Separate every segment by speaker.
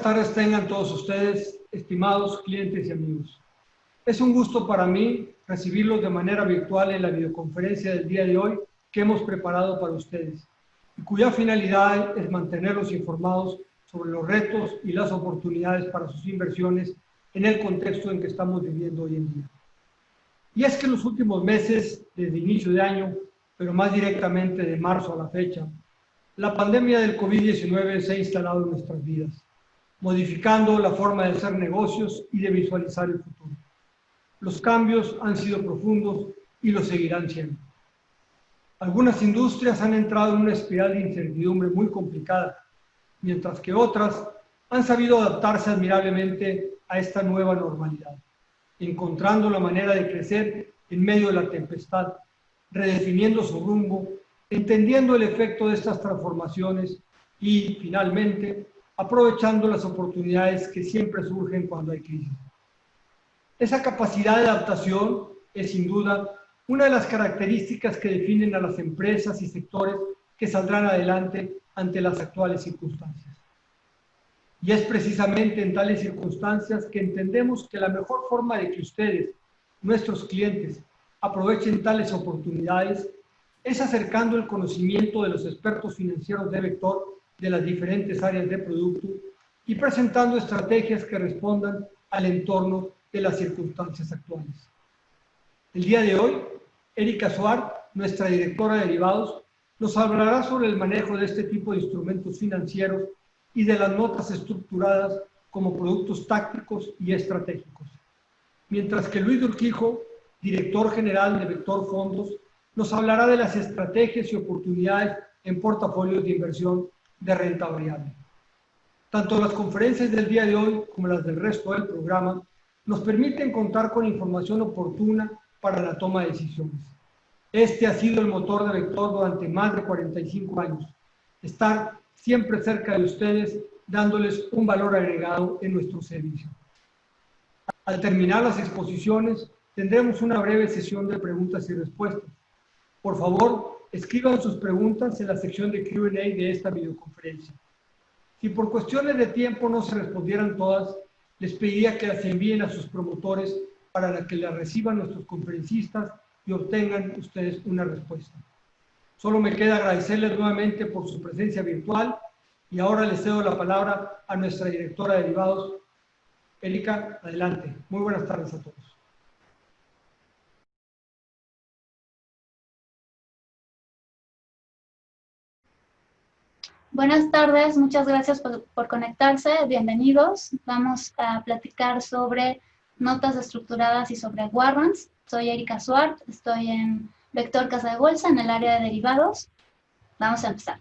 Speaker 1: tardes tengan todos ustedes, estimados clientes y amigos. Es un gusto para mí recibirlos de manera virtual en la videoconferencia del día de hoy que hemos preparado para ustedes y cuya finalidad es mantenerlos informados sobre los retos y las oportunidades para sus inversiones en el contexto en que estamos viviendo hoy en día. Y es que en los últimos meses, desde inicio de año, pero más directamente de marzo a la fecha, la pandemia del COVID-19 se ha instalado en nuestras vidas, modificando la forma de hacer negocios y de visualizar el futuro. Los cambios han sido profundos y lo seguirán siendo. Algunas industrias han entrado en una espiral de incertidumbre muy complicada, mientras que otras han sabido adaptarse admirablemente a esta nueva normalidad, encontrando la manera de crecer en medio de la tempestad, redefiniendo su rumbo, entendiendo el efecto de estas transformaciones y, finalmente, aprovechando las oportunidades que siempre surgen cuando hay crisis. Esa capacidad de adaptación es, sin duda, una de las características que definen a las empresas y sectores que saldrán adelante ante las actuales circunstancias. Y es precisamente en tales circunstancias que entendemos que la mejor forma de que ustedes, nuestros clientes, aprovechen tales oportunidades es acercando el conocimiento de los expertos financieros de Vector de las diferentes áreas de producto y presentando estrategias que respondan al entorno de las circunstancias actuales. El día de hoy, Erika Suárez, nuestra directora de derivados, nos hablará sobre el manejo de este tipo de instrumentos financieros y de las notas estructuradas como productos tácticos y estratégicos. Mientras que Luis Urquijo, director general de Vector Fondos, nos hablará de las estrategias y oportunidades en portafolios de inversión de renta variable. Tanto las conferencias del día de hoy como las del resto del programa nos permiten contar con información oportuna para la toma de decisiones. Este ha sido el motor de Vector durante más de 45 años. Estar siempre cerca de ustedes, dándoles un valor agregado en nuestro servicio. Al terminar las exposiciones, tendremos una breve sesión de preguntas y respuestas. Por favor, escriban sus preguntas en la sección de Q&A de esta videoconferencia. Si por cuestiones de tiempo no se respondieran todas, les pediría que las envíen a sus promotores para que las reciban nuestros conferencistas y obtengan ustedes una respuesta. Solo me queda agradecerles nuevamente por su presencia virtual y ahora les cedo la palabra a nuestra directora de derivados, Erika, adelante. Muy buenas tardes a todos.
Speaker 2: Buenas tardes, muchas gracias por conectarse, bienvenidos. Vamos a platicar sobre notas estructuradas y sobre warrants. Soy Erika Suárez, estoy en Vector Casa de Bolsa, en el área de derivados. Vamos a empezar.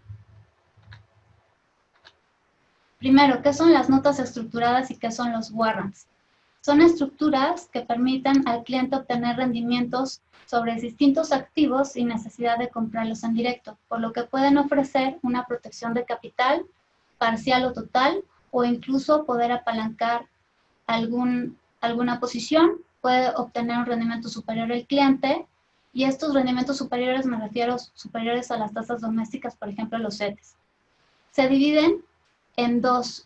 Speaker 2: Primero, ¿qué son las notas estructuradas y qué son los warrants? Son estructuras que permiten al cliente obtener rendimientos sobre distintos activos sin necesidad de comprarlos en directo, por lo que pueden ofrecer una protección de capital, parcial o total, o incluso poder apalancar alguna posición, puede obtener un rendimiento superior al cliente, y estos rendimientos superiores, me refiero superiores a las tasas domésticas, por ejemplo, los CETES. Se dividen en dos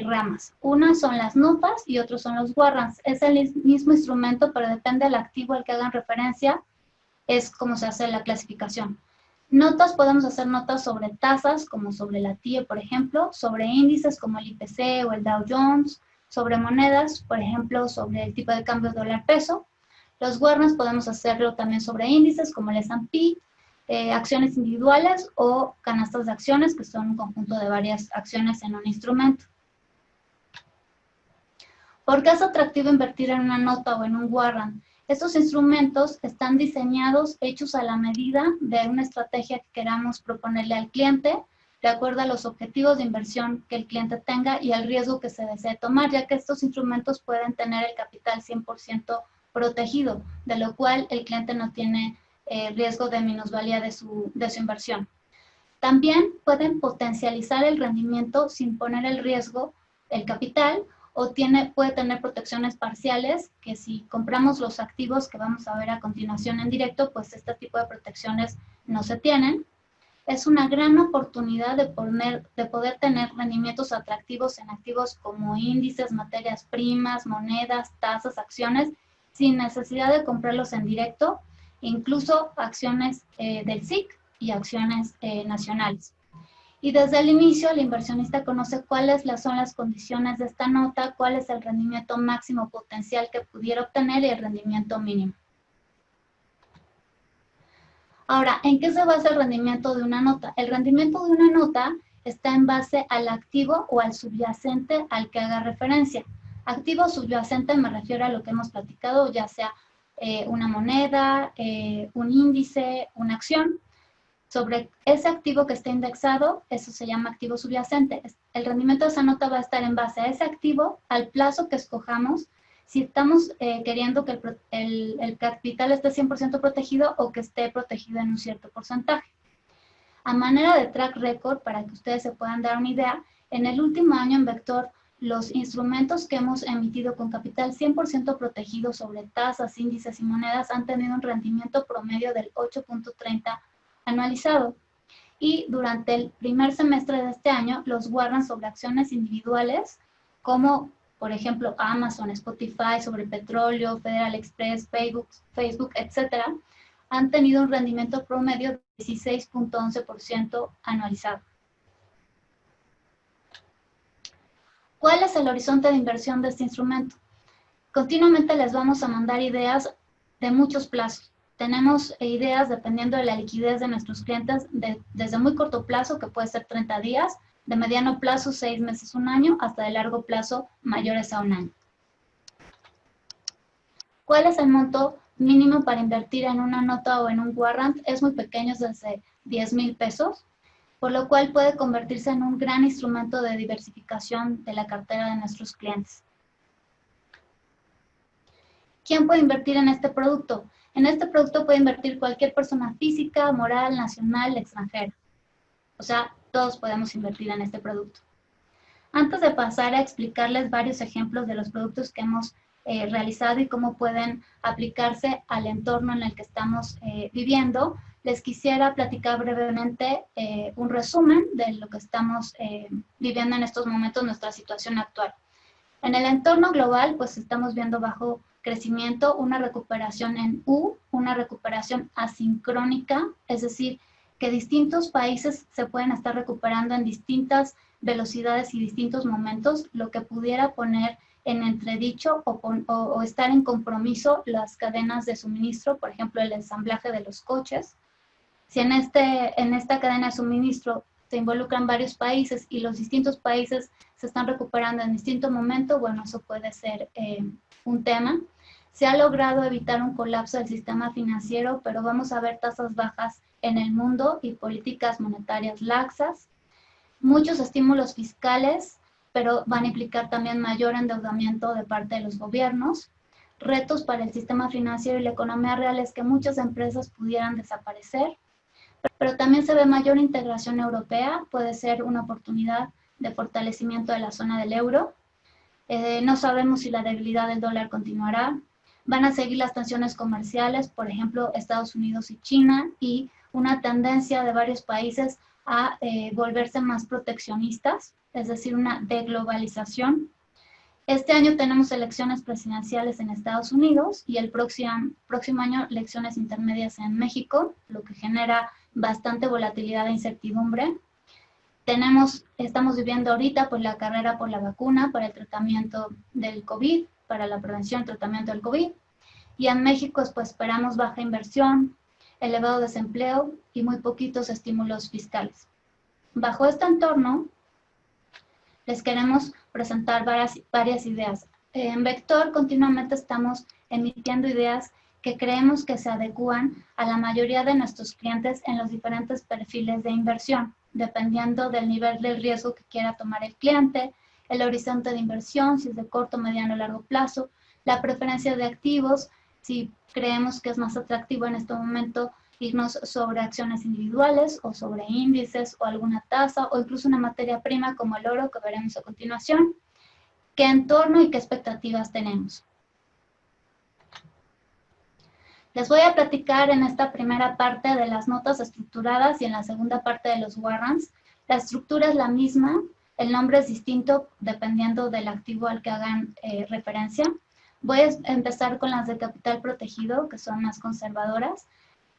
Speaker 2: ramas. Una son las notas y otros son los warrants. Es el mismo instrumento, pero depende del activo al que hagan referencia, es como se hace la clasificación. Notas, podemos hacer notas sobre tasas, como sobre la TIE, por ejemplo, sobre índices como el IPC o el Dow Jones, sobre monedas, por ejemplo, sobre el tipo de cambio dólar-peso. Los warrants podemos hacerlo también sobre índices como el S&P, acciones individuales o canastas de acciones, que son un conjunto de varias acciones en un instrumento. ¿Por qué es atractivo invertir en una nota o en un warrant? Estos instrumentos están diseñados, hechos a la medida de una estrategia que queramos proponerle al cliente, de acuerdo a los objetivos de inversión que el cliente tenga y al riesgo que se desee tomar, ya que estos instrumentos pueden tener el capital 100% protegido, de lo cual el cliente no tiene riesgo de minusvalía de su inversión. También pueden potencializar el rendimiento sin poner el riesgo, el capital, o puede tener protecciones parciales, que si compramos los activos que vamos a ver a continuación en directo, pues este tipo de protecciones no se tienen. es una gran oportunidad de poder tener rendimientos atractivos en activos como índices, materias primas, monedas, tasas, acciones, sin necesidad de comprarlos en directo, incluso acciones del SIC y acciones nacionales. Y desde el inicio, el inversionista conoce cuáles son las condiciones de esta nota, cuál es el rendimiento máximo potencial que pudiera obtener y el rendimiento mínimo. Ahora, ¿en qué se basa el rendimiento de una nota? El rendimiento de una nota está en base al activo o al subyacente al que haga referencia. Activo subyacente me refiero a lo que hemos platicado, ya sea una moneda, un índice, una acción. Sobre ese activo que está indexado, eso se llama activo subyacente. El rendimiento de esa nota va a estar en base a ese activo, al plazo que escojamos, si estamos queriendo que el capital esté 100% protegido o que esté protegido en un cierto porcentaje. A manera de track record, para que ustedes se puedan dar una idea, en el último año en Vector, los instrumentos que hemos emitido con capital 100% protegido sobre tasas, índices y monedas han tenido un rendimiento promedio del 8.30 anualizado. Y durante el primer semestre de este año, los warrants sobre acciones individuales, como por ejemplo Amazon, Spotify, sobre petróleo, Federal Express, Facebook, etc., han tenido un rendimiento promedio de 16.11% anualizado. ¿Cuál es el horizonte de inversión de este instrumento? Continuamente les vamos a mandar ideas de muchos plazos. Tenemos ideas dependiendo de la liquidez de nuestros clientes desde muy corto plazo, que puede ser 30 días, de mediano plazo 6 meses, un año, hasta de largo plazo mayores a un año. ¿Cuál es el monto mínimo para invertir en una nota o en un warrant? Es muy pequeño, es desde 10,000 pesos, por lo cual puede convertirse en un gran instrumento de diversificación de la cartera de nuestros clientes. ¿Quién puede invertir en este producto? En este producto puede invertir cualquier persona física, moral, nacional, extranjera. O sea, todos podemos invertir en este producto. Antes de pasar a explicarles varios ejemplos de los productos que hemos realizado y cómo pueden aplicarse al entorno en el que estamos viviendo, les quisiera platicar brevemente un resumen de lo que estamos viviendo en estos momentos, nuestra situación actual. En el entorno global, pues estamos viendo bajo crecimiento, una recuperación en U, una recuperación asincrónica, es decir, que distintos países se pueden estar recuperando en distintas velocidades y distintos momentos, lo que pudiera poner en entredicho o estar en compromiso las cadenas de suministro, por ejemplo, el ensamblaje de los coches. Si en esta cadena de suministro se involucran varios países y los distintos países se están recuperando en distinto momento, bueno, eso puede ser un tema. Se ha logrado evitar un colapso del sistema financiero, pero vamos a ver tasas bajas en el mundo y políticas monetarias laxas. Muchos estímulos fiscales, pero van a implicar también mayor endeudamiento de parte de los gobiernos. Retos para el sistema financiero y la economía real es que muchas empresas pudieran desaparecer, pero también se ve mayor integración europea, puede ser una oportunidad de fortalecimiento de la zona del euro. No sabemos si la debilidad del dólar continuará. Van a seguir las tensiones comerciales, por ejemplo, Estados Unidos y China, y una tendencia de varios países a volverse más proteccionistas, es decir, una deglobalización. Este año tenemos elecciones presidenciales en Estados Unidos y el próximo año elecciones intermedias en México, lo que genera bastante volatilidad e incertidumbre. Estamos viviendo ahorita pues la carrera por la vacuna para el tratamiento del COVID, para la prevención y tratamiento del COVID. Y en México pues esperamos baja inversión, elevado desempleo y muy poquitos estímulos fiscales. Bajo este entorno, les queremos presentar varias ideas. En Vector continuamente estamos emitiendo ideas que creemos que se adecúan a la mayoría de nuestros clientes en los diferentes perfiles de inversión, dependiendo del nivel de riesgo que quiera tomar el cliente, el horizonte de inversión, si es de corto, mediano o largo plazo, la preferencia de activos, si creemos que es más atractivo en este momento irnos sobre acciones individuales o sobre índices o alguna tasa o incluso una materia prima como el oro que veremos a continuación. ¿Qué entorno y qué expectativas tenemos? Les voy a platicar en esta primera parte de las notas estructuradas y en la segunda parte de los warrants. La estructura es la misma, el nombre es distinto dependiendo del activo al que hagan referencia. Voy a empezar con las de capital protegido, que son más conservadoras.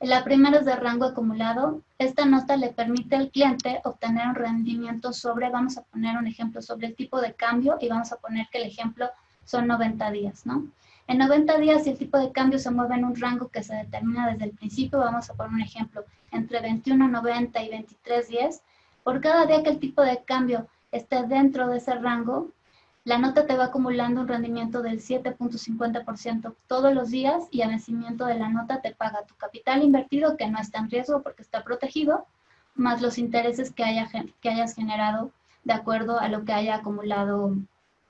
Speaker 2: La primera es de rango acumulado. Esta nota le permite al cliente obtener un rendimiento sobre, vamos a poner un ejemplo sobre el tipo de cambio y vamos a poner que el ejemplo son 90 días, ¿no? En 90 días, si el tipo de cambio se mueve en un rango que se determina desde el principio, vamos a poner un ejemplo, entre 21.90 y 23.10, por cada día que el tipo de cambio esté dentro de ese rango, la nota te va acumulando un rendimiento del 7.50% todos los días y a vencimiento de la nota te paga tu capital invertido, que no está en riesgo porque está protegido, más los intereses que hayas generado de acuerdo a lo que haya acumulado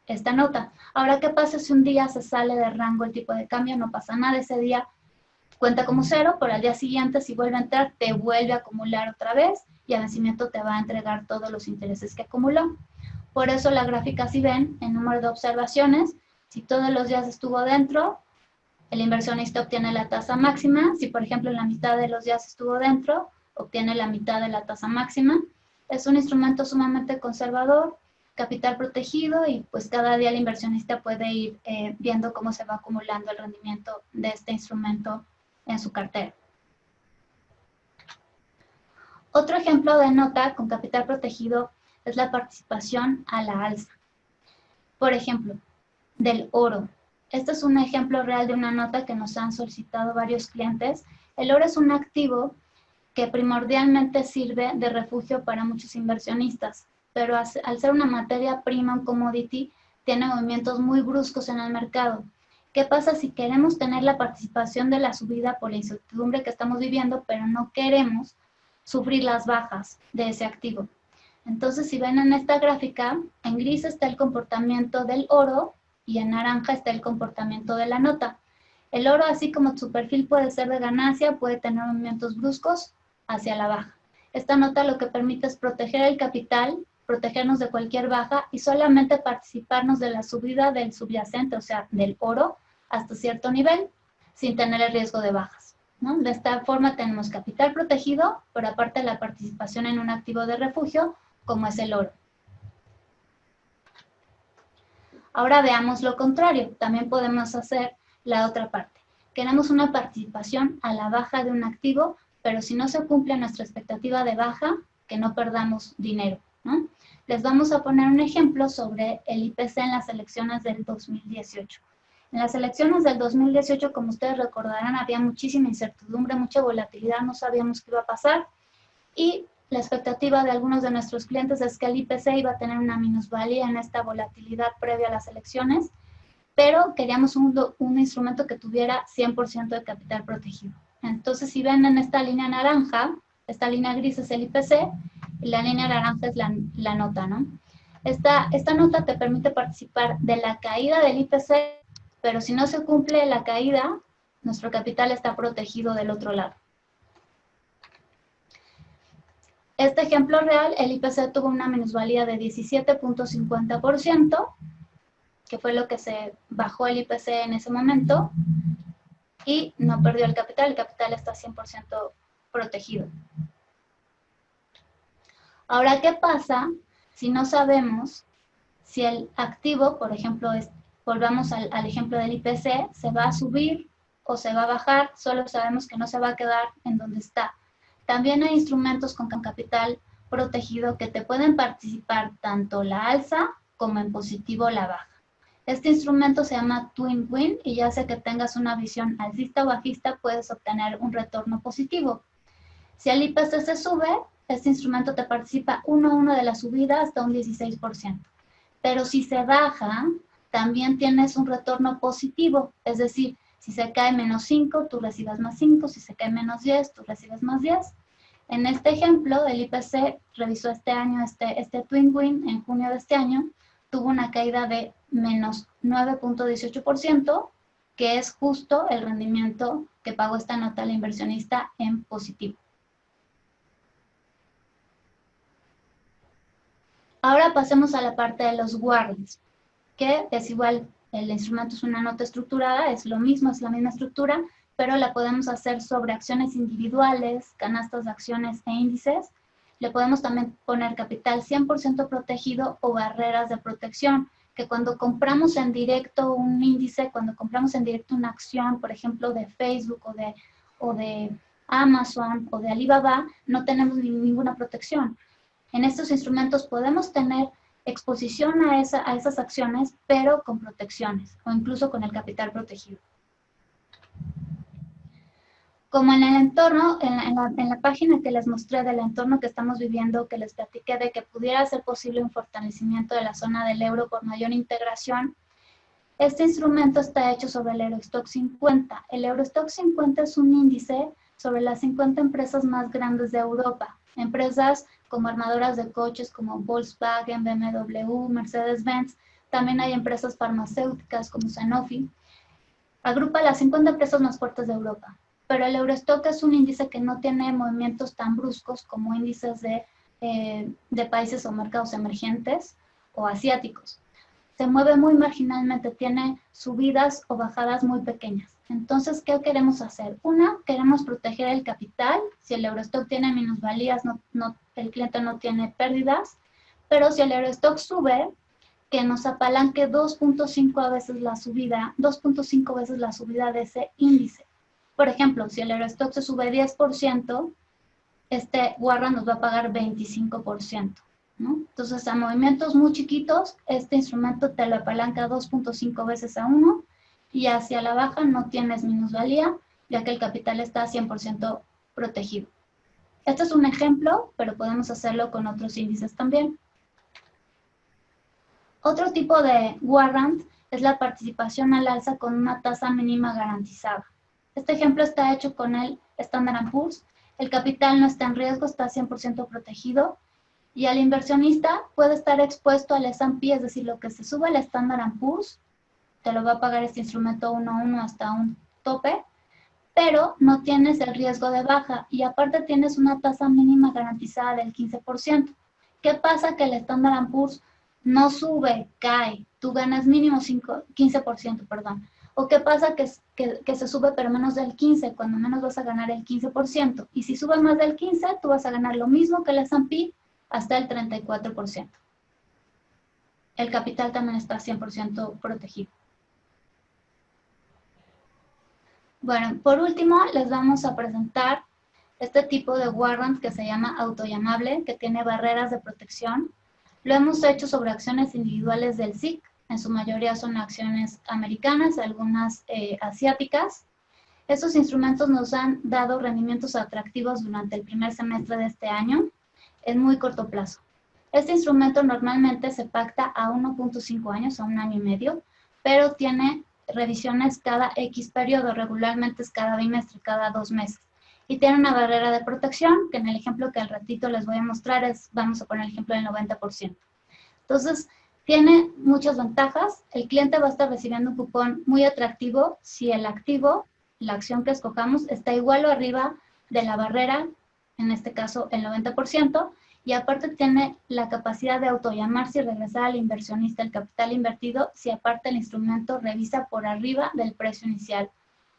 Speaker 2: esta nota. Ahora, ¿qué pasa si un día se sale de rango el tipo de cambio? No pasa nada, ese día cuenta como cero, pero al día siguiente, si vuelve a entrar, te vuelve a acumular otra vez y a vencimiento te va a entregar todos los intereses que acumuló. Por eso la gráfica, si ven, en número de observaciones, si todos los días estuvo dentro, el inversionista obtiene la tasa máxima. Si, por ejemplo, en la mitad de los días estuvo dentro, obtiene la mitad de la tasa máxima. Es un instrumento sumamente conservador, capital protegido, y pues cada día el inversionista puede ir viendo cómo se va acumulando el rendimiento de este instrumento en su cartera. Otro ejemplo de nota con capital protegido es la participación a la alza. Por ejemplo, del oro. Este es un ejemplo real de una nota que nos han solicitado varios clientes. El oro es un activo que primordialmente sirve de refugio para muchos inversionistas, pero al ser una materia prima, un commodity, tiene movimientos muy bruscos en el mercado. ¿Qué pasa si queremos tener la participación de la subida por la incertidumbre que estamos viviendo, pero no queremos sufrir las bajas de ese activo? Entonces, si ven en esta gráfica, en gris está el comportamiento del oro y en naranja está el comportamiento de la nota. El oro, así como su perfil puede ser de ganancia, puede tener movimientos bruscos hacia la baja. Esta nota lo que permite es proteger el capital, protegernos de cualquier baja y solamente participarnos de la subida del subyacente, o sea, del oro, hasta cierto nivel, sin tener el riesgo de bajas, ¿no? De esta forma tenemos capital protegido, pero aparte la participación en un activo de refugio, como es el oro. Ahora veamos lo contrario. También podemos hacer la otra parte. Queremos una participación a la baja de un activo, pero si no se cumple nuestra expectativa de baja, que no perdamos dinero, ¿no? Les vamos a poner un ejemplo sobre el IPC en las elecciones del 2018. En las elecciones del 2018, como ustedes recordarán, había muchísima incertidumbre, mucha volatilidad, no sabíamos qué iba a pasar, y la expectativa de algunos de nuestros clientes es que el IPC iba a tener una minusvalía en esta volatilidad previa a las elecciones, pero queríamos un instrumento que tuviera 100% de capital protegido. Entonces, si ven en esta línea naranja, esta línea gris es el IPC y la línea naranja es la nota, ¿no? Esta nota te permite participar de la caída del IPC, pero si no se cumple la caída, nuestro capital está protegido del otro lado. Este ejemplo real, el IPC tuvo una minusvalía de 17.50%, que fue lo que se bajó el IPC en ese momento, y no perdió el capital está 100% protegido. Ahora, ¿qué pasa si no sabemos si el activo, por ejemplo, volvamos al ejemplo del IPC, se va a subir o se va a bajar? Solo sabemos que no se va a quedar en donde está. También hay instrumentos con capital protegido que te pueden participar tanto la alza como en positivo la baja. Este instrumento se llama Twin Win y ya sea que tengas una visión alcista o bajista, puedes obtener un retorno positivo. Si el IPC se sube, este instrumento te participa 1 a 1 de la subida hasta un 16%. Pero si se baja, también tienes un retorno positivo, es decir, si se cae menos 5, tú recibes más 5. Si se cae menos 10, tú recibes más 10. En este ejemplo, el IPC revisó este año, este Twin Win en junio de este año, tuvo una caída de menos 9.18%, que es justo el rendimiento que pagó esta nota al inversionista en positivo. Ahora pasemos a la parte de los warrants, que es igual. El instrumento es una nota estructurada, es lo mismo, es la misma estructura, pero la podemos hacer sobre acciones individuales, canastas de acciones e índices. Le podemos también poner capital 100% protegido o barreras de protección, que cuando compramos en directo un índice, cuando compramos en directo una acción, por ejemplo, de Facebook o de Amazon o de Alibaba, no tenemos ninguna protección. En estos instrumentos podemos tener exposición a esas acciones, pero con protecciones o incluso con el capital protegido. Como en el entorno, en la página que les mostré del entorno que estamos viviendo, que les platiqué de que pudiera ser posible un fortalecimiento de la zona del euro por mayor integración, este instrumento está hecho sobre el Eurostock 50. El Eurostock 50 es un índice sobre las 50 empresas más grandes de Europa. Empresas como armadoras de coches como Volkswagen, BMW, Mercedes-Benz. También hay empresas farmacéuticas como Sanofi. Agrupa las 50 empresas más fuertes de Europa. Pero el Eurostock es un índice que no tiene movimientos tan bruscos como índices de países o mercados emergentes o asiáticos. Se mueve muy marginalmente, tiene subidas o bajadas muy pequeñas. Entonces, ¿qué queremos hacer? Una, queremos proteger el capital. Si el Eurostock tiene minusvalías, el cliente no tiene pérdidas. Pero si el Eurostock sube, que nos apalanque 2.5 veces la subida de ese índice. Por ejemplo, si el Eurostock se sube 10%, este warrant nos va a pagar 25%, ¿no? Entonces, a movimientos muy chiquitos, este instrumento te lo apalanca 2.5 veces a 1, y hacia la baja no tienes minusvalía, ya que el capital está 100% protegido. Este es un ejemplo, pero podemos hacerlo con otros índices también. Otro tipo de warrant es la participación al alza con una tasa mínima garantizada. Este ejemplo está hecho con el Standard & Poor's. El capital no está en riesgo, está 100% protegido. Y al inversionista puede estar expuesto al S&P, es decir, lo que se sube al Standard & Poor's, te lo va a pagar este instrumento 1 a 1 hasta un tope, pero no tienes el riesgo de baja y aparte tienes una tasa mínima garantizada del 15%. ¿Qué pasa? Que el Standard & Poor's no sube, cae, tú ganas mínimo 15%, perdón. ¿O qué pasa? Que se sube pero menos del 15%, cuando menos vas a ganar el 15%. Y si sube más del 15%, tú vas a ganar lo mismo que el S&P hasta el 34%. El capital también está 100% protegido. Bueno, por último, les vamos a presentar este tipo de warrant que se llama autollamable, que tiene barreras de protección. Lo hemos hecho sobre acciones individuales del SIC. En su mayoría son acciones americanas, algunas asiáticas. Estos instrumentos nos han dado rendimientos atractivos durante el primer semestre de este año, en muy corto plazo. Este instrumento normalmente se pacta a 1.5 años, a 1 año y medio, pero tiene revisiones cada X periodo, regularmente es cada bimestre, cada 2 meses. Y tiene una barrera de protección, que en el ejemplo que al ratito les voy a mostrar, vamos a poner el ejemplo del 90%. Entonces, tiene muchas ventajas. El cliente va a estar recibiendo un cupón muy atractivo si el activo, la acción que escojamos, está igual o arriba de la barrera, en este caso el 90%, y aparte tiene la capacidad de autollamarse y regresar al inversionista el capital invertido si aparte el instrumento revisa por arriba del precio inicial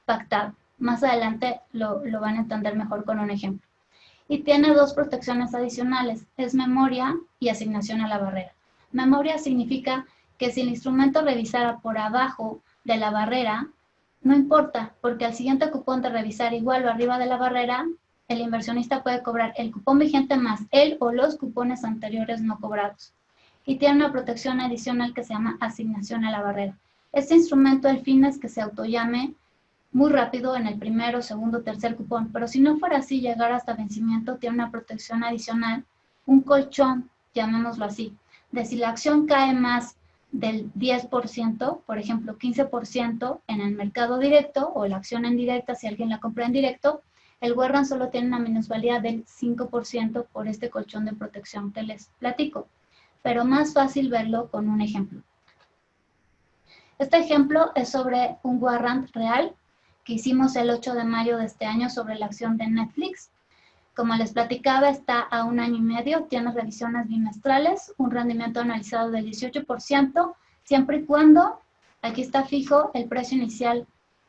Speaker 2: pactado. Más adelante lo van a entender mejor con un ejemplo. Y tiene 2 protecciones adicionales, es memoria y asignación a la barrera. Memoria significa que si el instrumento revisara por abajo de la barrera, no importa, porque al siguiente cupón de revisar igual o arriba de la barrera, el inversionista puede cobrar el cupón vigente más él o los cupones anteriores no cobrados. Y tiene una protección adicional que se llama asignación a la barrera. Este instrumento, el fin es que se autollame muy rápido en el primero, segundo, tercer cupón, pero si no fuera así, llegar hasta vencimiento, tiene una protección adicional, un colchón, llamémoslo así, de si la acción cae más del 10%, por ejemplo, 15% en el mercado directo, o la acción en directa, si alguien la compra en directo, el warrant solo tiene una minusvalía del 5% por este colchón de protección que les platico. Pero más fácil verlo con un ejemplo. Este ejemplo es sobre un warrant real que hicimos el 8 de mayo de este año sobre la acción de Netflix. Como les platicaba, está a 1 año y medio, tiene revisiones bimestrales, un rendimiento analizado del 18%, siempre y cuando, aquí está fijo, el precio inicial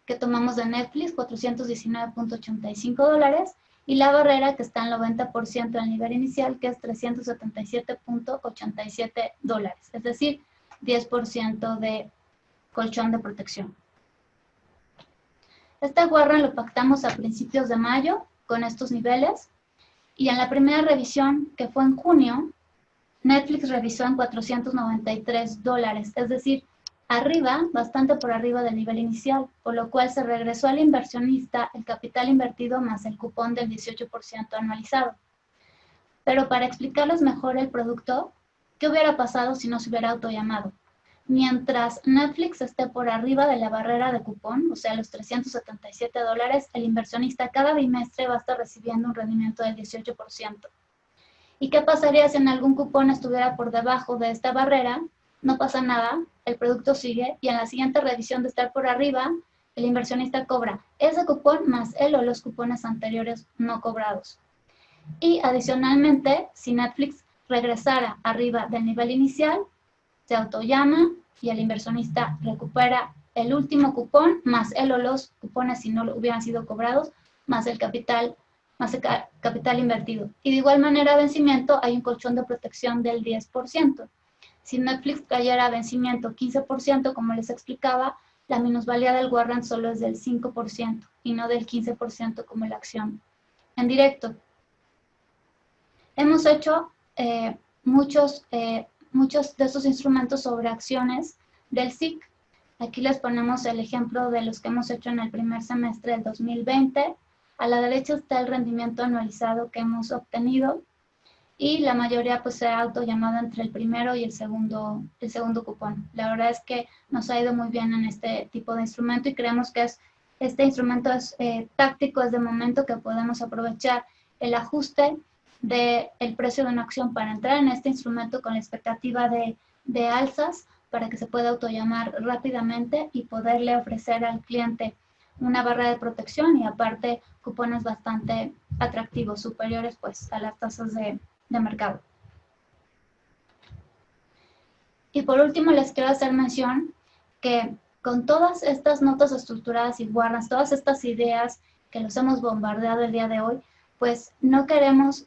Speaker 2: que tomamos de Netflix, $419.85, y la barrera que está en 90% del nivel inicial, que es $377.87, es decir, 10% de colchón de protección. Este warrant lo pactamos a principios de mayo con estos niveles, y en la primera revisión, que fue en junio, Netflix revisó en $493, es decir, arriba, bastante por arriba del nivel inicial, por lo cual se regresó al inversionista el capital invertido más el cupón del 18% anualizado. Pero para explicarles mejor el producto, ¿qué hubiera pasado si no se hubiera autollamado? Mientras Netflix esté por arriba de la barrera de cupón, o sea, los $377, el inversionista cada bimestre va a estar recibiendo un rendimiento del 18%. ¿Y qué pasaría si en algún cupón estuviera por debajo de esta barrera? No pasa nada, el producto sigue, y en la siguiente revisión de estar por arriba, el inversionista cobra ese cupón más él o los cupones anteriores no cobrados. Y adicionalmente, si Netflix regresara arriba del nivel inicial, se autollama y el inversionista recupera el último cupón más él o los cupones si no hubieran sido cobrados, más el capital invertido. Y de igual manera a vencimiento hay un colchón de protección del 10%. Si Netflix cayera a vencimiento 15%, como les explicaba, la minusvalía del warrant solo es del 5% y no del 15% como la acción en directo. Hemos hecho muchos de estos instrumentos sobre acciones del SIC. Aquí les ponemos el ejemplo de los que hemos hecho en el primer semestre del 2020. A la derecha está el rendimiento anualizado que hemos obtenido, y la mayoría pues se ha autollamado entre el primero y el segundo cupón. La verdad es que nos ha ido muy bien en este tipo de instrumento, y creemos que este instrumento es táctico, es de momento, que podemos aprovechar el ajuste del precio de una acción para entrar en este instrumento con la expectativa de alzas, para que se pueda autollamar rápidamente y poderle ofrecer al cliente una barra de protección y aparte cupones bastante atractivos, superiores pues a las tasas de mercado. Y por último les quiero hacer mención que con todas estas notas estructuradas y warrants, todas estas ideas que los hemos bombardeado el día de hoy, pues no queremos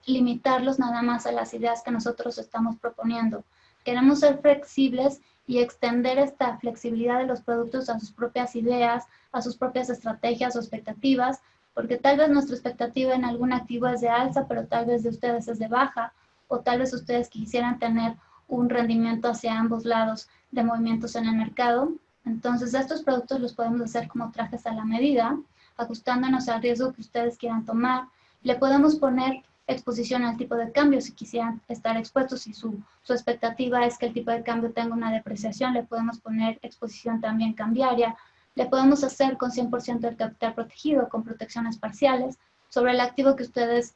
Speaker 2: limitarlos nada más a las ideas que nosotros estamos proponiendo. Queremos ser flexibles y extender esta flexibilidad de los productos a sus propias ideas, a sus propias estrategias o expectativas, porque tal vez nuestra expectativa en algún activo es de alza, pero tal vez de ustedes es de baja, o tal vez ustedes quisieran tener un rendimiento hacia ambos lados de movimientos en el mercado. Entonces, estos productos los podemos hacer como trajes a la medida, ajustándonos al riesgo que ustedes quieran tomar. Le podemos poner exposición al tipo de cambio si quisieran estar expuestos, si su expectativa es que el tipo de cambio tenga una depreciación, le podemos poner exposición también cambiaria. Le podemos hacer con 100% del capital protegido, con protecciones parciales, sobre el activo que ustedes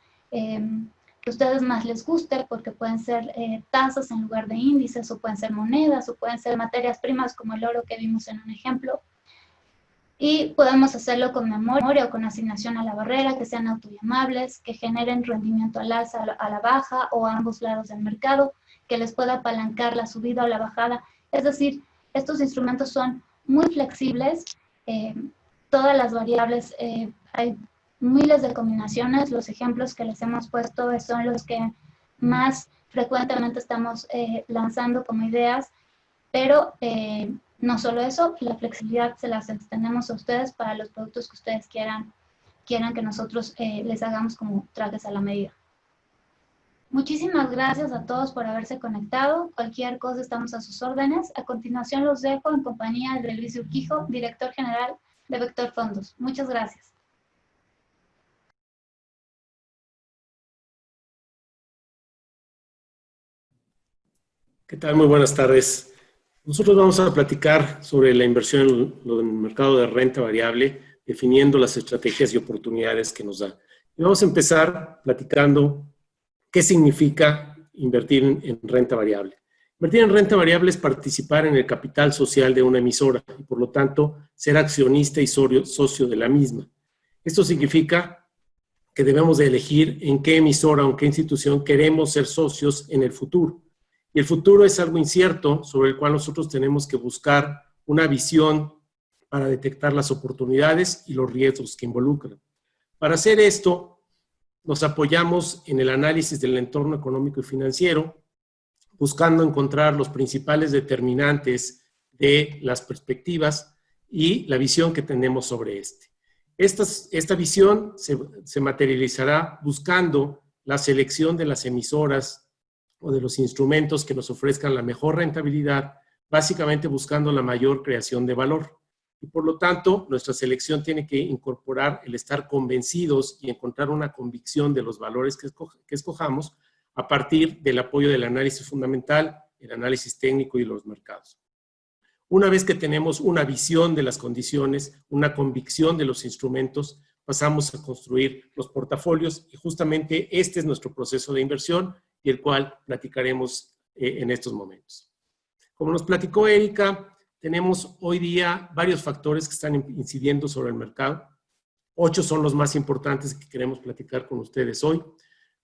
Speaker 2: más les guste, porque pueden ser tasas en lugar de índices, o pueden ser monedas, o pueden ser materias primas como el oro que vimos en un ejemplo. Y podemos hacerlo con memoria o con asignación a la barrera, que sean autollamables, que generen rendimiento al alza, a la baja o a ambos lados del mercado, que les pueda apalancar la subida o la bajada. Es decir, estos instrumentos son muy flexibles, todas las variables, hay miles de combinaciones. Los ejemplos que les hemos puesto son los que más frecuentemente estamos lanzando como ideas, pero no solo eso, la flexibilidad se las extendemos a ustedes para los productos que ustedes quieran que nosotros les hagamos como trajes a la medida. Muchísimas gracias a todos por haberse conectado. Cualquier cosa estamos a sus órdenes. A continuación los dejo en compañía de Luis Urquijo, director general de Vector Fondos. Muchas gracias.
Speaker 3: ¿Qué tal? Muy buenas tardes. Nosotros vamos a platicar sobre la inversión en el mercado de renta variable, definiendo las estrategias y oportunidades que nos da. Y vamos a empezar platicando qué significa invertir en renta variable. Invertir en renta variable es participar en el capital social de una emisora y, por lo tanto, ser accionista y socio de la misma. Esto significa que debemos de elegir en qué emisora o en qué institución queremos ser socios en el futuro. Y el futuro es algo incierto sobre el cual nosotros tenemos que buscar una visión para detectar las oportunidades y los riesgos que involucran. Para hacer esto, nos apoyamos en el análisis del entorno económico y financiero, buscando encontrar los principales determinantes de las perspectivas y la visión que tenemos sobre este. Esta visión se materializará buscando la selección de las emisoras o de los instrumentos que nos ofrezcan la mejor rentabilidad, básicamente buscando la mayor creación de valor. Y por lo tanto, nuestra selección tiene que incorporar el estar convencidos y encontrar una convicción de los valores que escojamos a partir del apoyo del análisis fundamental, el análisis técnico y los mercados. Una vez que tenemos una visión de las condiciones, una convicción de los instrumentos, pasamos a construir los portafolios y justamente este es nuestro proceso de inversión y el cual platicaremos en estos momentos. Como nos platicó Erika, tenemos hoy día varios factores que están incidiendo sobre el mercado. 8 son los más importantes que queremos platicar con ustedes hoy.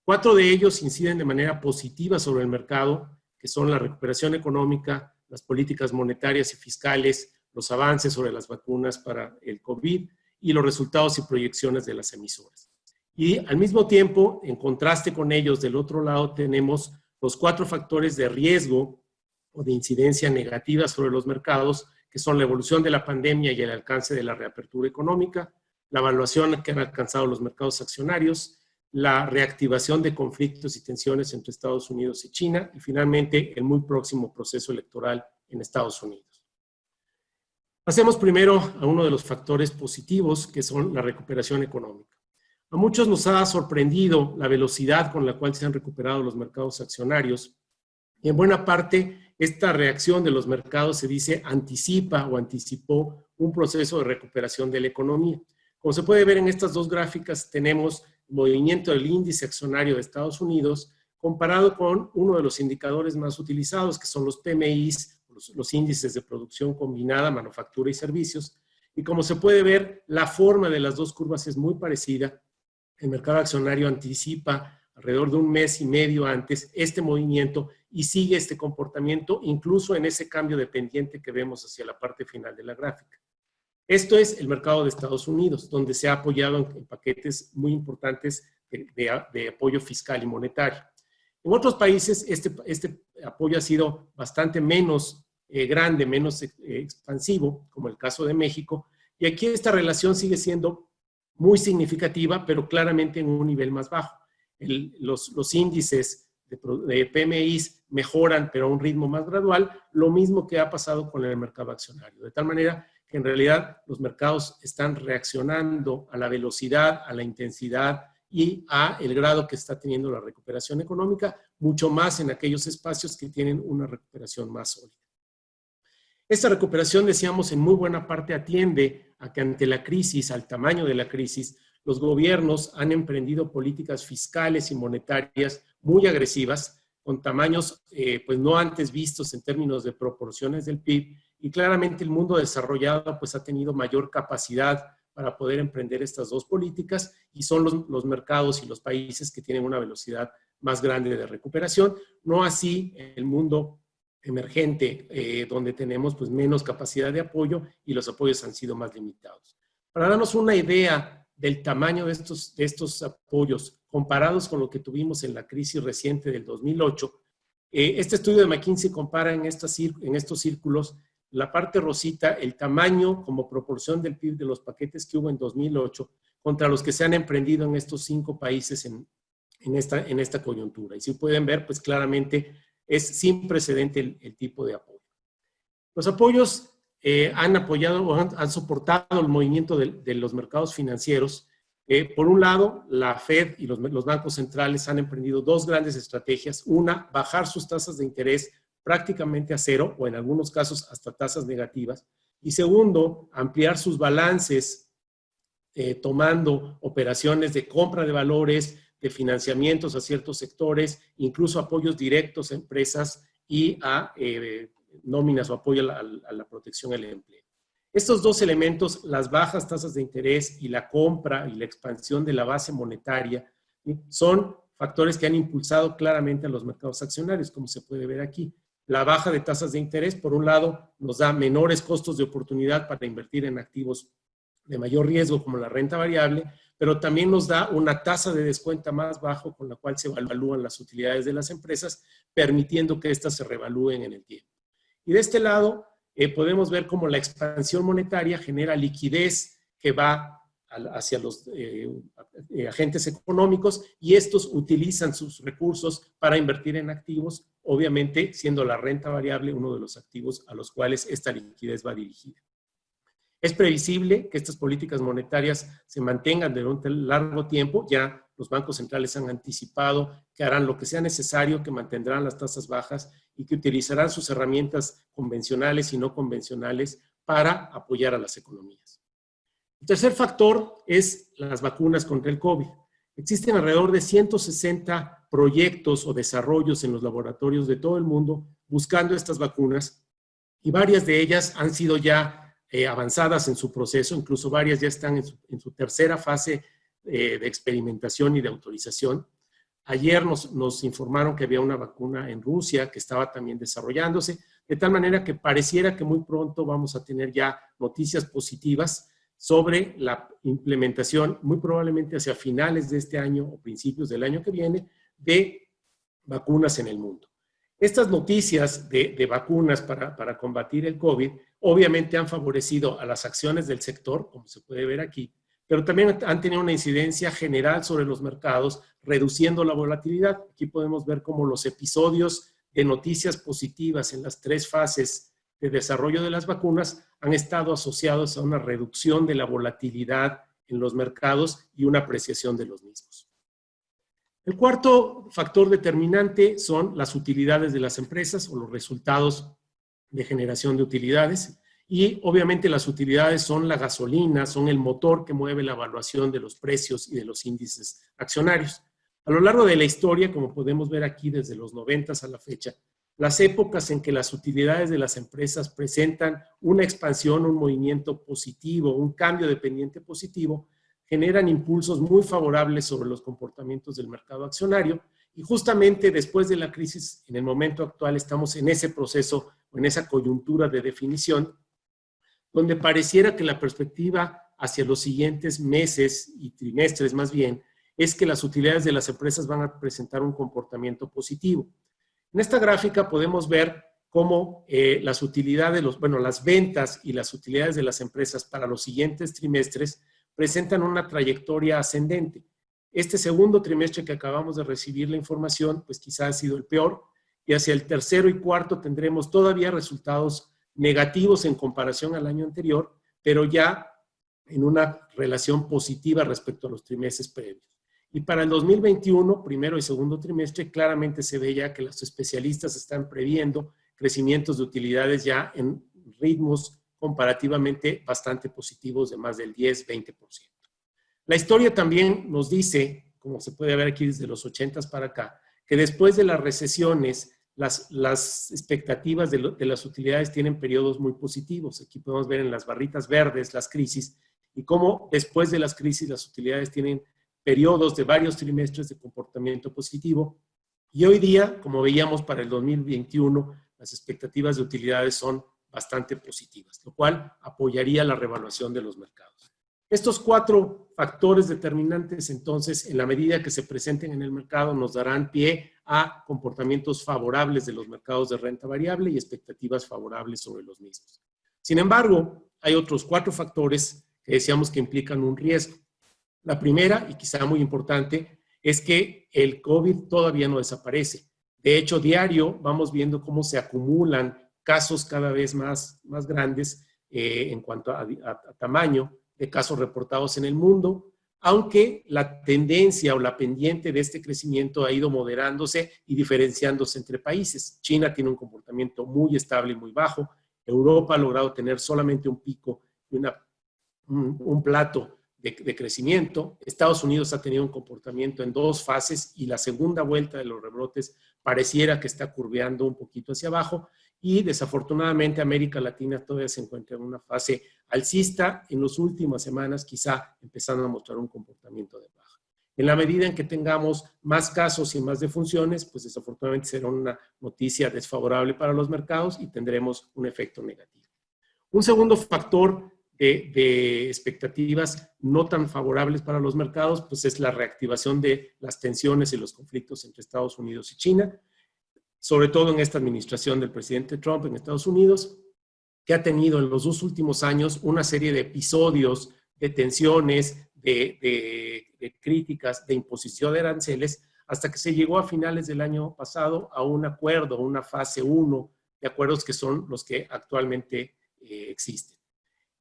Speaker 3: 4 de ellos inciden de manera positiva sobre el mercado, que son la recuperación económica, las políticas monetarias y fiscales, los avances sobre las vacunas para el COVID y los resultados y proyecciones de las emisoras. Y al mismo tiempo, en contraste con ellos, del otro lado tenemos los 4 factores de riesgo o de incidencia negativa sobre los mercados, que son la evolución de la pandemia y el alcance de la reapertura económica, la evaluación que han alcanzado los mercados accionarios, la reactivación de conflictos y tensiones entre Estados Unidos y China, y finalmente el muy próximo proceso electoral en Estados Unidos. Pasemos primero a uno de los factores positivos, que son la recuperación económica. A muchos nos ha sorprendido la velocidad con la cual se han recuperado los mercados accionarios, y en buena parte esta reacción de los mercados se dice anticipa o anticipó un proceso de recuperación de la economía. Como se puede ver en estas dos gráficas, tenemos el movimiento del índice accionario de Estados Unidos comparado con uno de los indicadores más utilizados, que son los PMIs, los índices de producción combinada, manufactura y servicios. Y como se puede ver, la forma de las dos curvas es muy parecida. El mercado accionario anticipa alrededor de un mes y medio antes este movimiento y sigue este comportamiento incluso en ese cambio de pendiente que vemos hacia la parte final de la gráfica. Esto es el mercado de Estados Unidos, donde se ha apoyado en paquetes muy importantes de apoyo fiscal y monetario. En otros países este apoyo ha sido bastante menos grande, menos expansivo, como el caso de México, y aquí esta relación sigue siendo muy significativa, pero claramente en un nivel más bajo. Los índices de PMIs mejoran, pero a un ritmo más gradual, lo mismo que ha pasado con el mercado accionario. De tal manera que en realidad los mercados están reaccionando a la velocidad, a la intensidad y a el grado que está teniendo la recuperación económica, mucho más en aquellos espacios que tienen una recuperación más sólida. Esta recuperación, decíamos, en muy buena parte atiende a que ante la crisis, al tamaño de la crisis, los gobiernos han emprendido políticas fiscales y monetarias muy agresivas, con tamaños pues no antes vistos en términos de proporciones del PIB, y claramente el mundo desarrollado pues ha tenido mayor capacidad para poder emprender estas dos políticas, y son los mercados y los países que tienen una velocidad más grande de recuperación, no así el mundo emergente, donde tenemos pues menos capacidad de apoyo y los apoyos han sido más limitados. Para darnos una idea del tamaño de estos apoyos comparados con lo que tuvimos en la crisis reciente del 2008, este estudio de McKinsey compara en estos círculos la parte rosita, el tamaño como proporción del PIB de los paquetes que hubo en 2008 contra los que se han emprendido en estos 5 países en esta coyuntura. Y si pueden ver, pues claramente es sin precedente el tipo de apoyo. Los apoyos han apoyado o han soportado el movimiento de los mercados financieros. Por un lado, la Fed y los bancos centrales han emprendido 2 grandes estrategias. Una, bajar sus tasas de interés prácticamente a 0 o en algunos casos hasta tasas negativas. Y segundo, ampliar sus balances tomando operaciones de compra de valores, de financiamientos a ciertos sectores, incluso apoyos directos a empresas y a nóminas o apoyo a la protección del empleo. Estos 2 elementos, las bajas tasas de interés y la compra y la expansión de la base monetaria, ¿sí?, son factores que han impulsado claramente a los mercados accionarios, como se puede ver aquí. La baja de tasas de interés, por un lado, nos da menores costos de oportunidad para invertir en activos de mayor riesgo como la renta variable, pero también nos da una tasa de descuento más bajo con la cual se evalúan las utilidades de las empresas, permitiendo que éstas se revalúen en el tiempo. Y de este lado, podemos ver cómo la expansión monetaria genera liquidez que va hacia los agentes económicos y estos utilizan sus recursos para invertir en activos, obviamente siendo la renta variable uno de los activos a los cuales esta liquidez va dirigida. Es previsible que estas políticas monetarias se mantengan durante un largo tiempo. Ya los bancos centrales han anticipado que harán lo que sea necesario, que mantendrán las tasas bajas y que utilizarán sus herramientas convencionales y no convencionales para apoyar a las economías. El tercer factor es las vacunas contra el COVID. Existen alrededor de 160 proyectos o desarrollos en los laboratorios de todo el mundo buscando estas vacunas y varias de ellas han sido ya avanzadas en su proceso, incluso varias ya están en su tercera fase de experimentación y de autorización. Ayer nos informaron que había una vacuna en Rusia que estaba también desarrollándose, de tal manera que pareciera que muy pronto vamos a tener ya noticias positivas sobre la implementación, muy probablemente hacia finales de este año o principios del año que viene, de vacunas en el mundo. Estas noticias de vacunas para combatir el COVID obviamente han favorecido a las acciones del sector, como se puede ver aquí, pero también han tenido una incidencia general sobre los mercados, reduciendo la volatilidad. Aquí podemos ver cómo los episodios de noticias positivas en las tres fases de desarrollo de las vacunas han estado asociados a una reducción de la volatilidad en los mercados y una apreciación de los mismos. El cuarto factor determinante son las utilidades de las empresas o los resultados de generación de utilidades. Y obviamente las utilidades son la gasolina, son el motor que mueve la evaluación de los precios y de los índices accionarios. A lo largo de la historia, como podemos ver aquí desde los 90s a la fecha, las épocas en que las utilidades de las empresas presentan una expansión, un movimiento positivo, un cambio de pendiente positivo, generan impulsos muy favorables sobre los comportamientos del mercado accionario y justamente después de la crisis, en el momento actual, estamos en ese proceso o en esa coyuntura de definición donde pareciera que la perspectiva hacia los siguientes meses y trimestres más bien es que las utilidades de las empresas van a presentar un comportamiento positivo. En esta gráfica podemos ver cómo las utilidades, las ventas y las utilidades de las empresas para los siguientes trimestres presentan una trayectoria ascendente. Este segundo trimestre que acabamos de recibir la información, pues quizá ha sido el peor, y hacia el tercero y cuarto tendremos todavía resultados negativos en comparación al año anterior, pero ya en una relación positiva respecto a los trimestres previos. Y para el 2021, primero y segundo trimestre, claramente se ve ya que los especialistas están previendo crecimientos de utilidades ya en ritmos comparativamente bastante positivos de más del 10-20%. La historia también nos dice, como se puede ver aquí desde los 80s para acá, que después de las recesiones, las expectativas de las utilidades tienen periodos muy positivos. Aquí podemos ver en las barritas verdes las crisis y cómo después de las crisis las utilidades tienen periodos de varios trimestres de comportamiento positivo. Y hoy día, como veíamos para el 2021, las expectativas de utilidades son bastante positivas, lo cual apoyaría la revaluación de los mercados. Estos cuatro factores determinantes, entonces, en la medida que se presenten en el mercado, nos darán pie a comportamientos favorables de los mercados de renta variable y expectativas favorables sobre los mismos. Sin embargo, hay otros cuatro factores que decíamos que implican un riesgo. La primera, y quizá muy importante, es que el COVID todavía no desaparece. De hecho, diario vamos viendo cómo se acumulan casos cada vez más grandes en cuanto a tamaño de casos reportados en el mundo, aunque la tendencia o la pendiente de este crecimiento ha ido moderándose y diferenciándose entre países. China tiene un comportamiento muy estable y muy bajo. Europa ha logrado tener solamente un pico y un plato de crecimiento. Estados Unidos ha tenido un comportamiento en dos fases y la segunda vuelta de los rebrotes pareciera que está curveando un poquito hacia abajo y desafortunadamente América Latina todavía se encuentra en una fase alcista en las últimas semanas, quizá empezando a mostrar un comportamiento de baja. En la medida en que tengamos más casos y más defunciones, pues desafortunadamente será una noticia desfavorable para los mercados y tendremos un efecto negativo. Un segundo factor de expectativas no tan favorables para los mercados, pues es la reactivación de las tensiones y los conflictos entre Estados Unidos y China, sobre todo en esta administración del presidente Trump en Estados Unidos, que ha tenido en los 2 últimos años una serie de episodios de tensiones, de críticas, de imposición de aranceles, hasta que se llegó a finales del año pasado a un acuerdo, una fase 1 de acuerdos que son los que actualmente existen.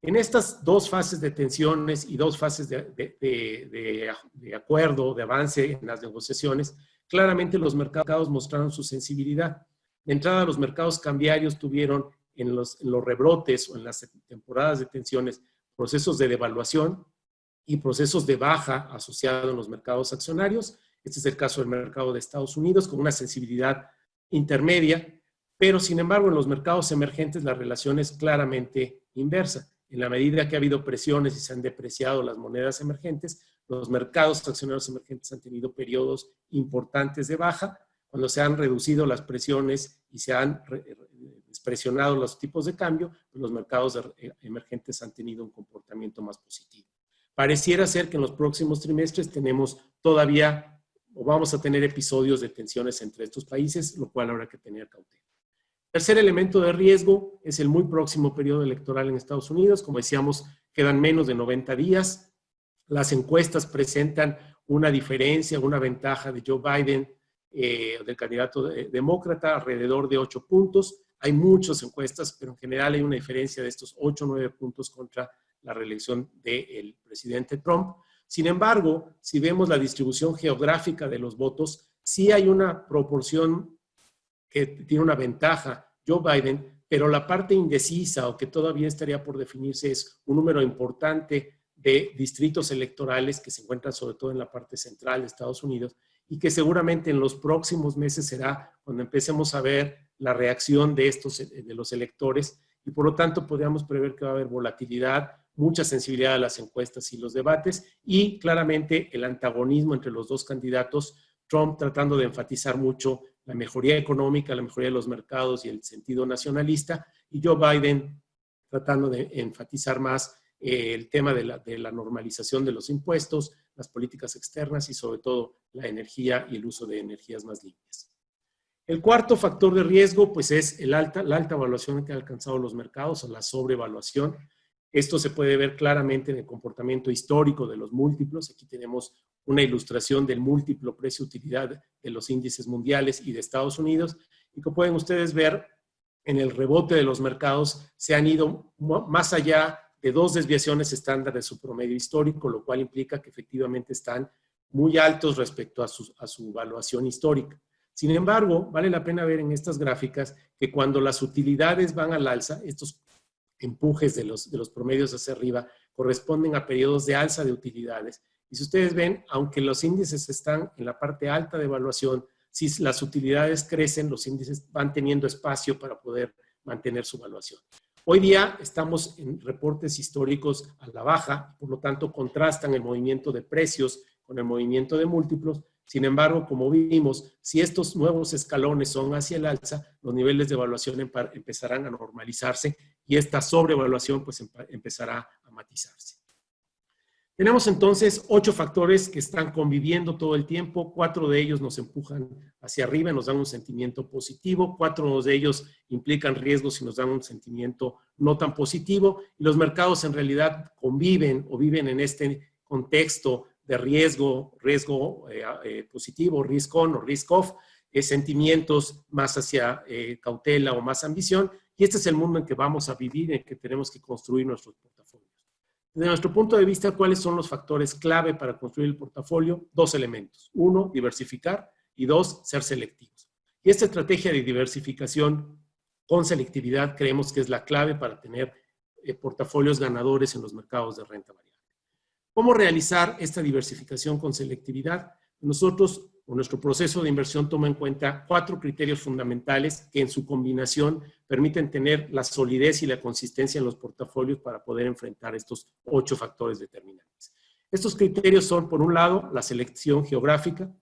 Speaker 3: En estas 2 fases de tensiones y 2 fases de acuerdo, de avance en las negociaciones, claramente los mercados mostraron su sensibilidad. De entrada, los mercados cambiarios tuvieron en los rebrotes o en las temporadas de tensiones procesos de devaluación y procesos de baja asociados en los mercados accionarios. Este es el caso del mercado de Estados Unidos, con una sensibilidad intermedia, pero sin embargo en los mercados emergentes la relación es claramente inversa. En la medida que ha habido presiones y se han depreciado las monedas emergentes, los mercados accionarios emergentes han tenido periodos importantes de baja. Cuando se han reducido las presiones y se han despresionado los tipos de cambio, los mercados emergentes han tenido un comportamiento más positivo. Pareciera ser que en los próximos trimestres tenemos todavía, o vamos a tener episodios de tensiones entre estos países, lo cual habrá que tener cautela. Tercer elemento de riesgo es el muy próximo periodo electoral en Estados Unidos. Como decíamos, quedan menos de 90 días. Las encuestas presentan una diferencia, una ventaja de Joe Biden, del candidato demócrata, alrededor de 8 puntos. Hay muchas encuestas, pero en general hay una diferencia de estos 8 o 9 puntos contra la reelección del presidente Trump. Sin embargo, si vemos la distribución geográfica de los votos, sí hay una proporción que tiene una ventaja Joe Biden, pero la parte indecisa o que todavía estaría por definirse es un número importante de distritos electorales que se encuentran sobre todo en la parte central de Estados Unidos y que seguramente en los próximos meses será cuando empecemos a ver la reacción de los electores y por lo tanto podríamos prever que va a haber volatilidad, mucha sensibilidad a las encuestas y los debates y claramente el antagonismo entre los 2 candidatos, Trump tratando de enfatizar mucho la mejoría económica, la mejoría de los mercados y el sentido nacionalista, y Joe Biden tratando de enfatizar más el tema de la normalización de los impuestos, las políticas externas y sobre todo la energía y el uso de energías más limpias. El cuarto factor de riesgo pues es la alta evaluación que han alcanzado los mercados o la sobrevaluación. Esto se puede ver claramente en el comportamiento histórico de los múltiplos. Aquí tenemos una ilustración del múltiplo precio-utilidad de los índices mundiales y de Estados Unidos. Y como pueden ustedes ver, en el rebote de los mercados se han ido más allá de 2 desviaciones estándar de su promedio histórico, lo cual implica que efectivamente están muy altos respecto a su valuación histórica. Sin embargo, vale la pena ver en estas gráficas que cuando las utilidades van al alza, estos empujes de los promedios hacia arriba corresponden a periodos de alza de utilidades. Y si ustedes ven, aunque los índices están en la parte alta de evaluación, si las utilidades crecen, los índices van teniendo espacio para poder mantener su valuación. Hoy día estamos en reportes históricos a la baja, por lo tanto contrastan el movimiento de precios con el movimiento de múltiplos. Sin embargo, como vimos, si estos nuevos escalones son hacia el alza, los niveles de evaluación empezarán a normalizarse y esta sobrevaluación pues empezará a matizarse. Tenemos entonces 8 factores que están conviviendo todo el tiempo. 4 de ellos nos empujan hacia arriba y nos dan un sentimiento positivo. 4 de ellos implican riesgos y nos dan un sentimiento no tan positivo. Y los mercados en realidad conviven o viven en este contexto de riesgo positivo, risk on o risk off, sentimientos más hacia cautela o más ambición. Y este es el mundo en que vamos a vivir, en que tenemos que construir nuestros portafolios. Desde nuestro punto de vista, ¿cuáles son los factores clave para construir el portafolio? 2 elementos. 1, diversificar y 2, ser selectivos. Y esta estrategia de diversificación con selectividad creemos que es la clave para tener portafolios ganadores en los mercados de renta variable. ¿Cómo realizar esta diversificación con selectividad? Nosotros, nuestro proceso de inversión toma en cuenta 4 criterios fundamentales que en su combinación permiten tener la solidez y la consistencia en los portafolios para poder enfrentar estos 8 factores determinantes. Estos criterios son, por un lado, la selección geográfica.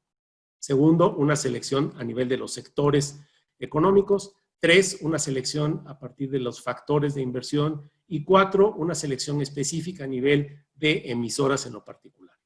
Speaker 3: Segundo, una selección a nivel de los sectores económicos. 3, una selección a partir de los factores de inversión. Y 4, una selección específica a nivel de emisoras en lo particular.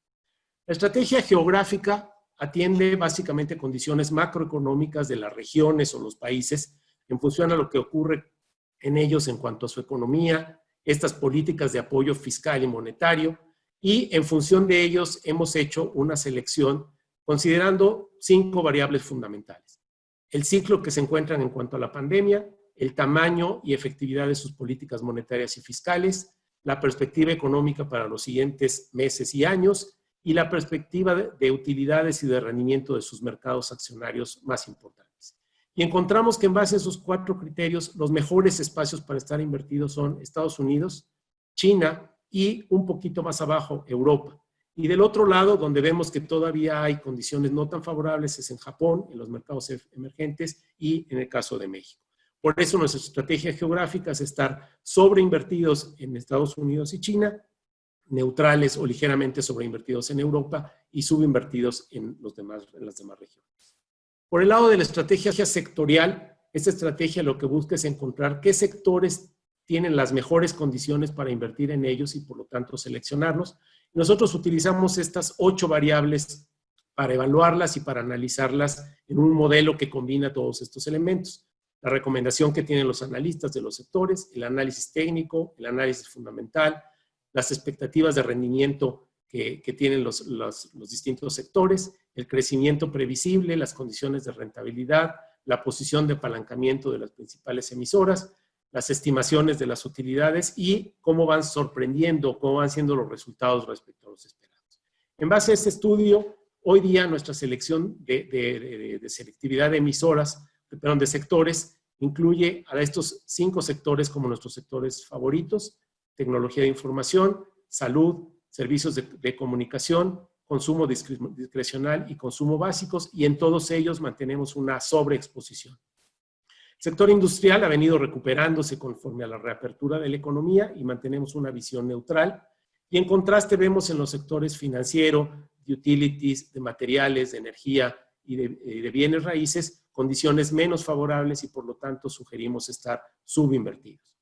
Speaker 3: La estrategia geográfica atiende básicamente condiciones macroeconómicas de las regiones o los países en función a lo que ocurre en ellos en cuanto a su economía, estas políticas de apoyo fiscal y monetario, y en función de ellos hemos hecho una selección considerando 5 variables fundamentales. El ciclo que se encuentran en cuanto a la pandemia, el tamaño y efectividad de sus políticas monetarias y fiscales, la perspectiva económica para los siguientes meses y años, y la perspectiva de utilidades y de rendimiento de sus mercados accionarios más importantes. Y encontramos que en base a esos 4 criterios, los mejores espacios para estar invertidos son Estados Unidos, China y un poquito más abajo, Europa. Y del otro lado, donde vemos que todavía hay condiciones no tan favorables, es en Japón, en los mercados emergentes y en el caso de México. Por eso nuestra estrategia geográfica es estar sobreinvertidos en Estados Unidos y China, neutrales o ligeramente sobreinvertidos en Europa y subinvertidos en las demás regiones. Por el lado de la estrategia sectorial, esta estrategia lo que busca es encontrar qué sectores tienen las mejores condiciones para invertir en ellos y por lo tanto seleccionarlos. Nosotros utilizamos estas 8 variables para evaluarlas y para analizarlas en un modelo que combina todos estos elementos. La recomendación que tienen los analistas de los sectores, el análisis técnico, el análisis fundamental, las expectativas de rendimiento que tienen los distintos sectores, el crecimiento previsible, las condiciones de rentabilidad, la posición de apalancamiento de las principales emisoras, las estimaciones de las utilidades y cómo van sorprendiendo, cómo van siendo los resultados respecto a los esperados. En base a este estudio, hoy día nuestra selección de selectividad de emisoras, de sectores, incluye a estos 5 sectores como nuestros sectores favoritos: tecnología de información, salud, servicios de comunicación, consumo discrecional y consumo básicos, y en todos ellos mantenemos una sobreexposición. El sector industrial ha venido recuperándose conforme a la reapertura de la economía y mantenemos una visión neutral. Y en contraste vemos en los sectores financiero, de utilities, de materiales, de energía y de bienes raíces condiciones menos favorables y por lo tanto sugerimos estar subinvertidos.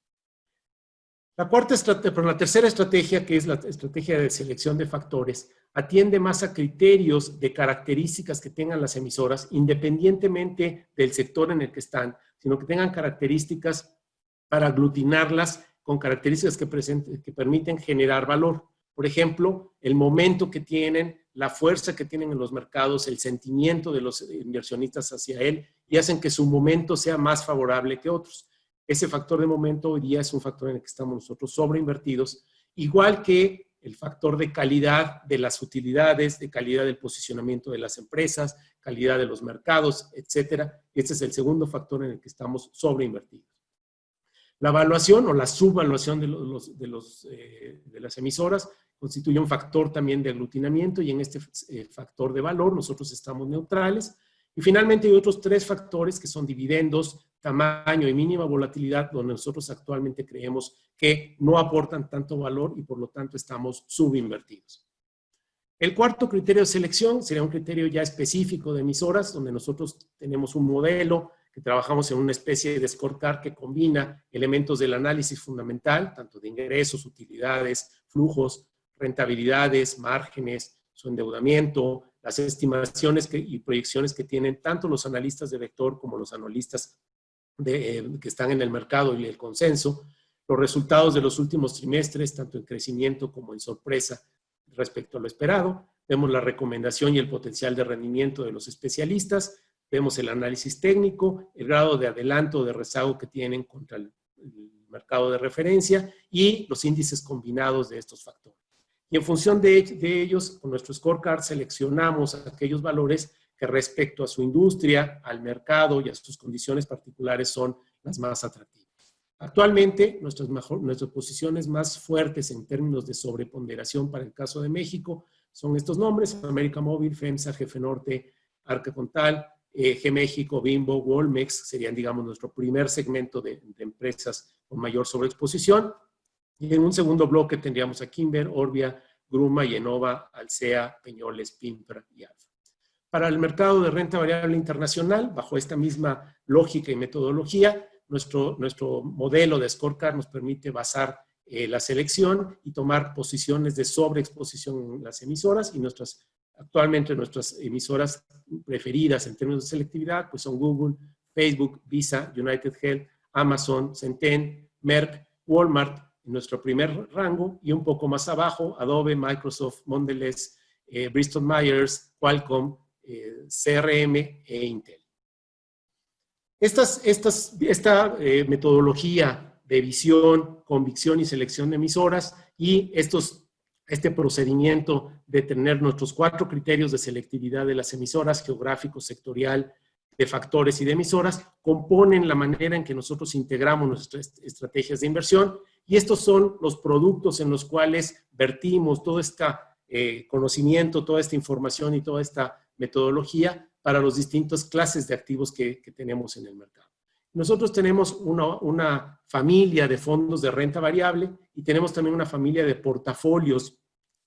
Speaker 3: La tercera estrategia, que es la estrategia de selección de factores, atiende más a criterios de características que tengan las emisoras, independientemente del sector en el que están, sino que tengan características para aglutinarlas con características que permiten generar valor. Por ejemplo, el momento que tienen, la fuerza que tienen en los mercados, el sentimiento de los inversionistas hacia él, y hacen que su momento sea más favorable que otros. Ese factor de momento hoy día es un factor en el que estamos nosotros sobreinvertidos, igual que el factor de calidad de las utilidades, de calidad del posicionamiento de las empresas, calidad de los mercados, etcétera. Este es el segundo factor en el que estamos sobreinvertidos. La evaluación o la subvaluación de las emisoras constituye un factor también de aglutinamiento, y en este factor de valor nosotros estamos neutrales. Y finalmente hay otros 3 factores que son dividendos, tamaño y mínima volatilidad, donde nosotros actualmente creemos que no aportan tanto valor y por lo tanto estamos subinvertidos. El cuarto criterio de selección sería un criterio ya específico de emisoras, donde nosotros tenemos un modelo que trabajamos en una especie de scorecard que combina elementos del análisis fundamental, tanto de ingresos, utilidades, flujos, rentabilidades, márgenes, su endeudamiento, las estimaciones y proyecciones que tienen tanto los analistas de vector como los analistas que están en el mercado y el consenso, los resultados de los últimos trimestres, tanto en crecimiento como en sorpresa respecto a lo esperado. Vemos la recomendación y el potencial de rendimiento de los especialistas, vemos el análisis técnico, el grado de adelanto o de rezago que tienen contra el mercado de referencia y los índices combinados de estos factores. Y en función de ellos, con nuestro scorecard seleccionamos aquellos valores que respecto a su industria, al mercado y a sus condiciones particulares son las más atractivas. Actualmente, nuestras posiciones más fuertes en términos de sobreponderación para el caso de México son estos nombres: América Móvil, FEMSA, Jefe Norte, Arca Contal, G México, Bimbo, Walmex, serían, digamos, nuestro primer segmento de empresas con mayor sobreexposición. Y en un segundo bloque tendríamos a Kimber, Orbia, Gruma, Yenova, Alsea, Peñoles, Pimpra y Alfa. Para el mercado de renta variable internacional, bajo esta misma lógica y metodología, nuestro modelo de scorecard nos permite basar la selección y tomar posiciones de sobreexposición en las emisoras, y actualmente nuestras emisoras preferidas en términos de selectividad pues son Google, Facebook, Visa, United Health, Amazon, Centene, Merck, Walmart en nuestro primer rango, y un poco más abajo Adobe, Microsoft, Mondelez, Bristol Myers, Qualcomm, CRM e Intel. Esta metodología de visión, convicción y selección de emisoras y este procedimiento de tener nuestros 4 criterios de selectividad de las emisoras, geográfico, sectorial, de factores y de emisoras, componen la manera en que nosotros integramos nuestras estrategias de inversión, y estos son los productos en los cuales vertimos todo este conocimiento, toda esta información y toda esta metodología para las distintas clases de activos que tenemos en el mercado. Nosotros tenemos una familia de fondos de renta variable y tenemos también una familia de portafolios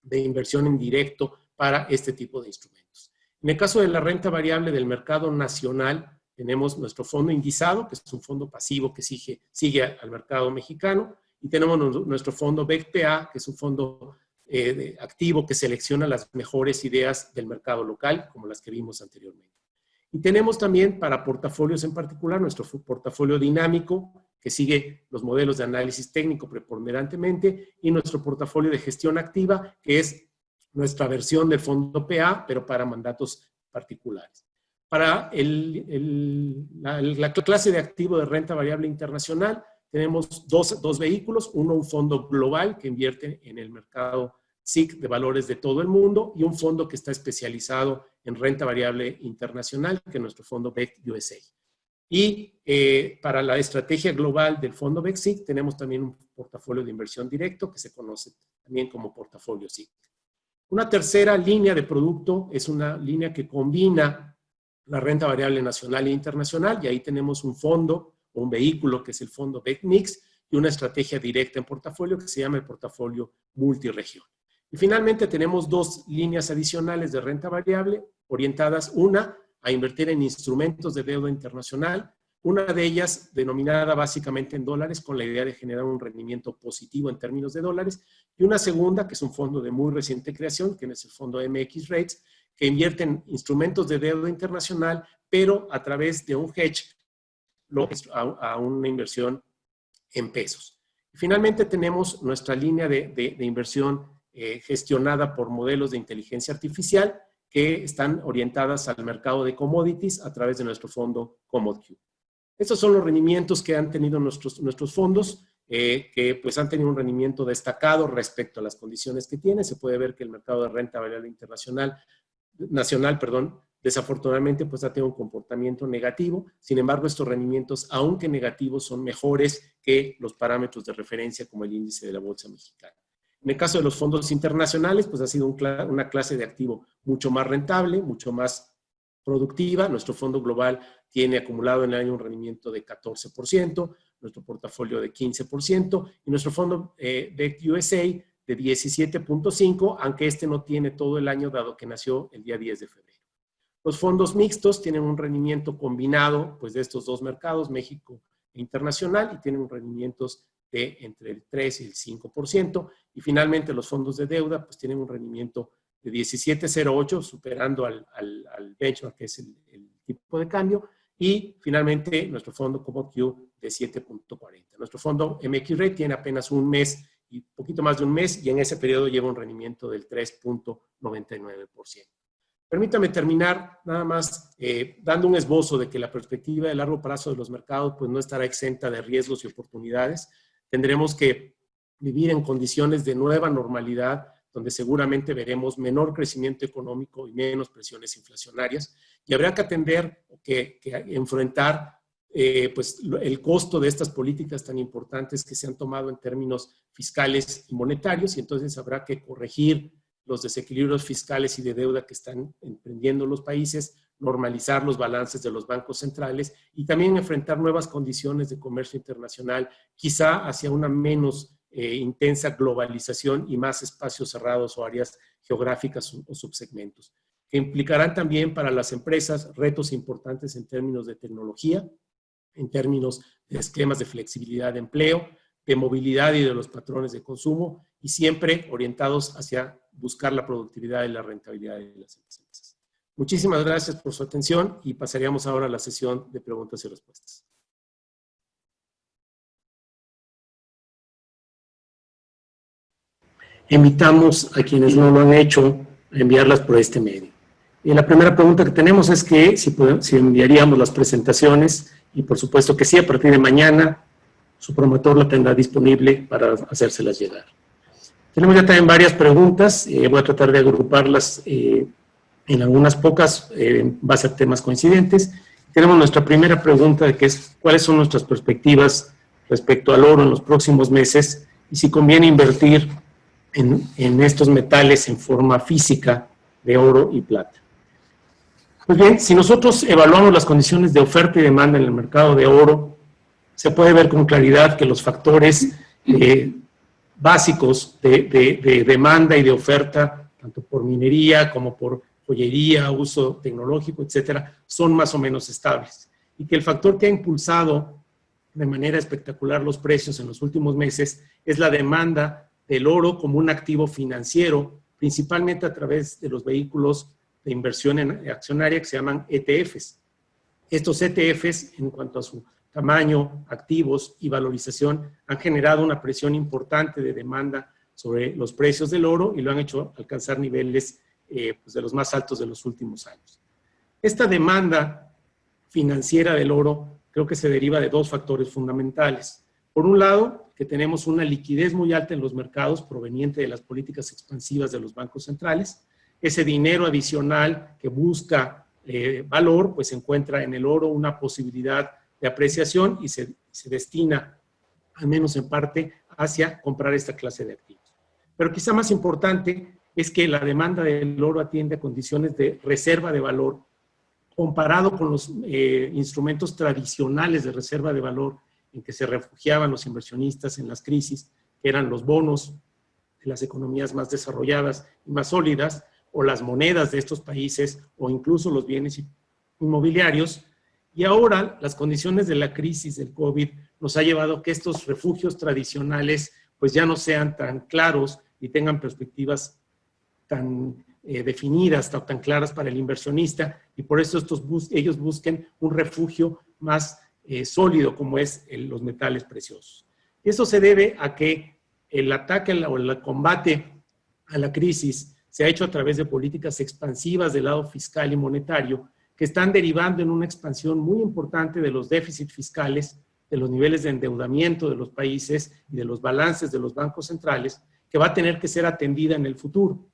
Speaker 3: de inversión en directo para este tipo de instrumentos. En el caso de la renta variable del mercado nacional, tenemos nuestro fondo indizado, que es un fondo pasivo que sigue al mercado mexicano, y tenemos nuestro fondo BECPA, que es un fondo activo que selecciona las mejores ideas del mercado local, como las que vimos anteriormente. Y tenemos también para portafolios en particular nuestro portafolio dinámico, que sigue los modelos de análisis técnico preponderantemente, y nuestro portafolio de gestión activa, que es nuestra versión del fondo PA, pero para mandatos particulares. Para la clase de activo de renta variable internacional, tenemos dos vehículos, un fondo global que invierte en el mercado SIC de valores de todo el mundo, y un fondo que está especializado en renta variable internacional, que es nuestro fondo BEC USA. Y para la estrategia global del fondo BEC SIC tenemos también un portafolio de inversión directo que se conoce también como portafolio SIC. Una tercera línea de producto es una línea que combina la renta variable nacional e internacional, y ahí tenemos un fondo o un vehículo que es el fondo BEC Mix, y una estrategia directa en portafolio que se llama el portafolio multiregión. Y finalmente tenemos 2 líneas adicionales de renta variable orientadas, una a invertir en instrumentos de deuda internacional, una de ellas denominada básicamente en dólares con la idea de generar un rendimiento positivo en términos de dólares, y una segunda que es un fondo de muy reciente creación, que es el fondo MX Rates, que invierte en instrumentos de deuda internacional, pero a través de un hedge a una inversión en pesos. Y finalmente tenemos nuestra línea de inversión gestionada por modelos de inteligencia artificial que están orientadas al mercado de commodities a través de nuestro fondo CommodQ. Estos son los rendimientos que han tenido nuestros fondos, que pues han tenido un rendimiento destacado respecto a las condiciones que tiene. Se puede ver que el mercado de renta variable nacional, desafortunadamente pues ha tenido un comportamiento negativo. Sin embargo, estos rendimientos, aunque negativos, son mejores que los parámetros de referencia como el índice de la Bolsa Mexicana. En el caso de los fondos internacionales, pues ha sido una clase de activo mucho más rentable, mucho más productiva. Nuestro fondo global tiene acumulado en el año un rendimiento de 14%, nuestro portafolio de 15%, y nuestro fondo BEC USA de 17.5%, aunque este no tiene todo el año dado que nació el día 10 de febrero. Los fondos mixtos tienen un rendimiento combinado pues, de estos 2 mercados, México e internacional, y tienen rendimientos de entre el 3 y el 5%, y finalmente los fondos de deuda pues tienen un rendimiento de 17.08, superando al benchmark, que es el tipo de cambio, y finalmente nuestro fondo CommodQ de 7.40. Nuestro fondo MX Rate tiene apenas un mes y poquito más de un mes, y en ese periodo lleva un rendimiento del 3.99%. Permítame terminar nada más dando un esbozo de que la perspectiva de largo plazo de los mercados pues no estará exenta de riesgos y oportunidades. Tendremos que vivir en condiciones de nueva normalidad, donde seguramente veremos menor crecimiento económico y menos presiones inflacionarias, y habrá que atender, que enfrentar pues, el costo de estas políticas tan importantes que se han tomado en términos fiscales y monetarios, y entonces habrá que corregir los desequilibrios fiscales y de deuda que están emprendiendo los países, normalizar los balances de los bancos centrales y también enfrentar nuevas condiciones de comercio internacional, quizá hacia una menos intensa globalización y más espacios cerrados o áreas geográficas o subsegmentos, que implicarán también para las empresas retos importantes en términos de tecnología, en términos de esquemas de flexibilidad de empleo, de movilidad y de los patrones de consumo, y siempre orientados hacia buscar la productividad y la rentabilidad de las empresas. Muchísimas gracias por su atención y pasaríamos ahora a la sesión de preguntas y respuestas. Invitamos a quienes no lo han hecho a enviarlas por este medio. Y la primera pregunta que tenemos es que si enviaríamos las presentaciones, y por supuesto que sí, a partir de mañana su promotor la tendrá disponible para hacérselas llegar. Tenemos ya también varias preguntas, voy a tratar de agruparlas en algunas pocas, en base a temas coincidentes. Tenemos nuestra primera pregunta, que es ¿cuáles son nuestras perspectivas respecto al oro en los próximos meses? Y si conviene invertir en estos metales en forma física de oro y plata. Pues bien, si nosotros evaluamos las condiciones de oferta y demanda en el mercado de oro, se puede ver con claridad que los factores básicos de demanda y de oferta, tanto por minería como por joyería, uso tecnológico, etcétera, son más o menos estables. Y que el factor que ha impulsado de manera espectacular los precios en los últimos meses es la demanda del oro como un activo financiero, principalmente a través de los vehículos de inversión accionaria que se llaman ETFs. Estos ETFs, en cuanto a su tamaño, activos y valorización, han generado una presión importante de demanda sobre los precios del oro y lo han hecho alcanzar niveles pues de los más altos de los últimos años. Esta demanda financiera del oro creo que se deriva de dos factores fundamentales. Por un lado, que tenemos una liquidez muy alta en los mercados proveniente de las políticas expansivas de los bancos centrales. Ese dinero adicional que busca valor, pues encuentra en el oro una posibilidad de apreciación y se destina, al menos en parte, hacia comprar esta clase de activos. Pero quizá más importante es que la demanda del oro atiende a condiciones de reserva de valor comparado con los instrumentos tradicionales de reserva de valor en que se refugiaban los inversionistas en las crisis, que eran los bonos de las economías más desarrolladas y más sólidas, o las monedas de estos países, o incluso los bienes inmobiliarios. Y ahora las condiciones de la crisis del COVID nos ha llevado a que estos refugios tradicionales pues ya no sean tan claros y tengan perspectivas tan definidas, tan claras para el inversionista, y por eso ellos busquen un refugio más sólido como es los metales preciosos. Eso se debe a que el ataque o el combate a la crisis se ha hecho a través de políticas expansivas del lado fiscal y monetario que están derivando en una expansión muy importante de los déficits fiscales, de los niveles de endeudamiento de los países y de los balances de los bancos centrales, que va a tener que ser atendida en el futuro.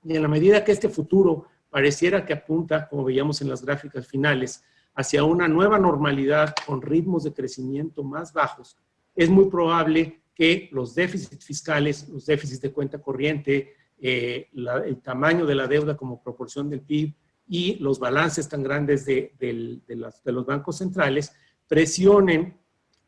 Speaker 3: Y en la medida que este futuro pareciera que apunta, como veíamos en las gráficas finales, hacia una nueva normalidad con ritmos de crecimiento más bajos, es muy probable que los déficits fiscales, los déficits de cuenta corriente, el tamaño de la deuda como proporción del PIB y los balances tan grandes de los bancos centrales presionen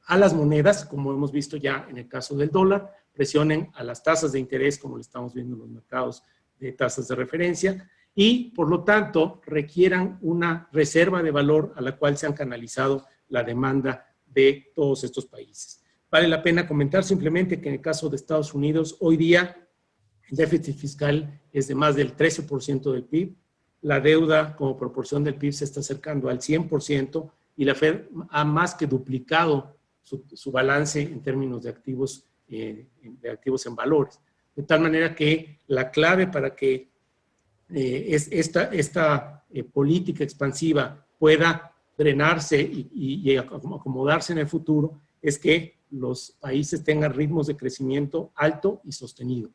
Speaker 3: a las monedas, como hemos visto ya en el caso del dólar, presionen a las tasas de interés, como lo estamos viendo en los mercados de tasas de referencia, y por lo tanto requieran una reserva de valor a la cual se han canalizado la demanda de todos estos países. Vale la pena comentar simplemente que en el caso de Estados Unidos, hoy día el déficit fiscal es de más del 13% del PIB, la deuda como proporción del PIB se está acercando al 100% y la Fed ha más que duplicado su balance en términos de activos en valores. De tal manera que la clave para que esta política expansiva pueda drenarse y acomodarse en el futuro es que los países tengan ritmos de crecimiento alto y sostenido,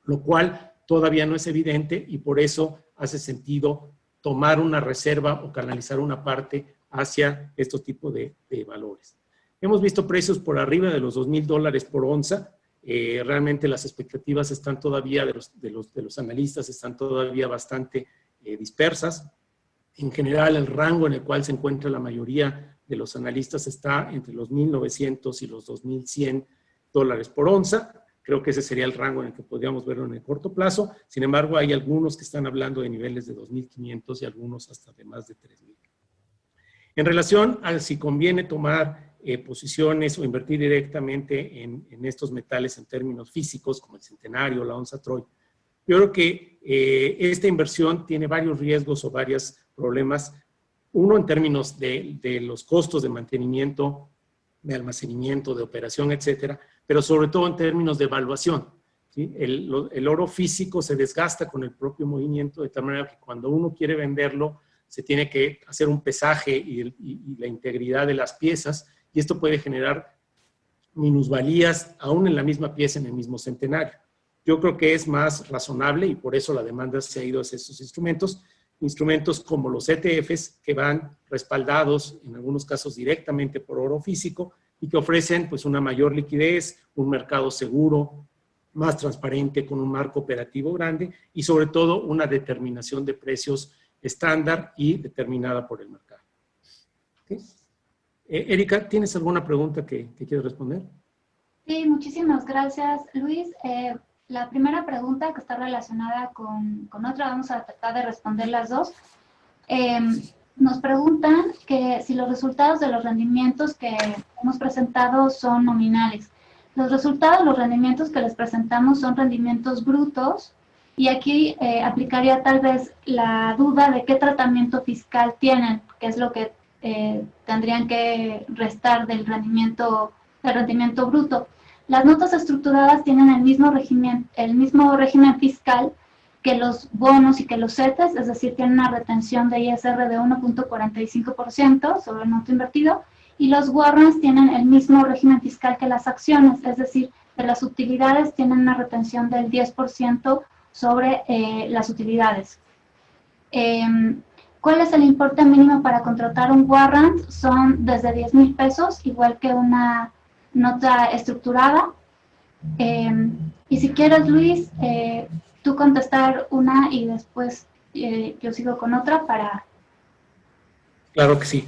Speaker 3: lo cual todavía no es evidente y por eso hace sentido tomar una reserva o canalizar una parte hacia estos tipos de valores. Hemos visto precios por arriba de los $2,000 por onza. Realmente las expectativas están todavía, de los analistas, están todavía bastante dispersas. En general, el rango en el cual se encuentra la mayoría de los analistas está entre los 1,900 y los 2,100 dólares por onza. Creo que ese sería el rango en el que podríamos verlo en el corto plazo. Sin embargo, hay algunos que están hablando de niveles de 2.500 y algunos hasta de más de 3.000. En relación a si conviene tomar posiciones o invertir directamente en estos metales en términos físicos, como el centenario o la onza Troy, yo creo que esta inversión tiene varios riesgos o varios problemas. Uno, en términos de los costos de mantenimiento, de almacenamiento, de operación, etcétera, pero sobre todo en términos de evaluación, ¿sí? El oro físico se desgasta con el propio movimiento, de tal manera que cuando uno quiere venderlo, se tiene que hacer un pesaje y la integridad de las piezas, y esto puede generar minusvalías aún en la misma pieza, en el mismo centenario. Yo creo que es más razonable, y por eso la demanda se ha ido hacia estos instrumentos como los ETFs, que van respaldados en algunos casos directamente por oro físico y que ofrecen pues una mayor liquidez, un mercado seguro, más transparente, con un marco operativo grande y sobre todo una determinación de precios estándar y determinada por el mercado. ¿Okay? Erika, ¿tienes alguna pregunta que quieres responder?
Speaker 2: Sí, muchísimas gracias, Luis. La primera pregunta, que está relacionada con otra, vamos a tratar de responder las dos. Nos preguntan que si los resultados de los rendimientos que hemos presentado son nominales. Los rendimientos que les presentamos son rendimientos brutos, y aquí aplicaría tal vez la duda de qué tratamiento fiscal tienen, que es lo que tendrían que restar del rendimiento bruto. Las notas estructuradas tienen el mismo régimen fiscal que los bonos y que los CETES, es decir, tienen una retención de ISR de 1.45% sobre el monto invertido, y los warrants tienen el mismo régimen fiscal que las acciones, es decir, de las utilidades tienen una retención del 10% sobre las utilidades. ¿Cuál es el importe mínimo para contratar un warrant? Son desde 10,000 pesos, igual que una nota estructurada. Y si quieres, Luis, tú contestar una y después yo sigo con otra para...
Speaker 3: Claro que sí.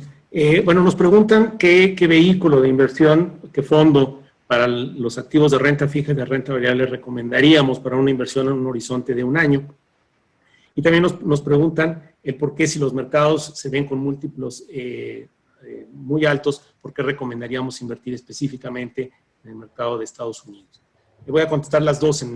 Speaker 3: Bueno, nos preguntan qué vehículo de inversión, qué fondo para los activos de renta fija y de renta variable recomendaríamos para una inversión en un horizonte de un año. Y también nos preguntan el por qué, si los mercados se ven con múltiplos muy altos, ¿por qué recomendaríamos invertir específicamente en el mercado de Estados Unidos? Le voy a contestar las dos en el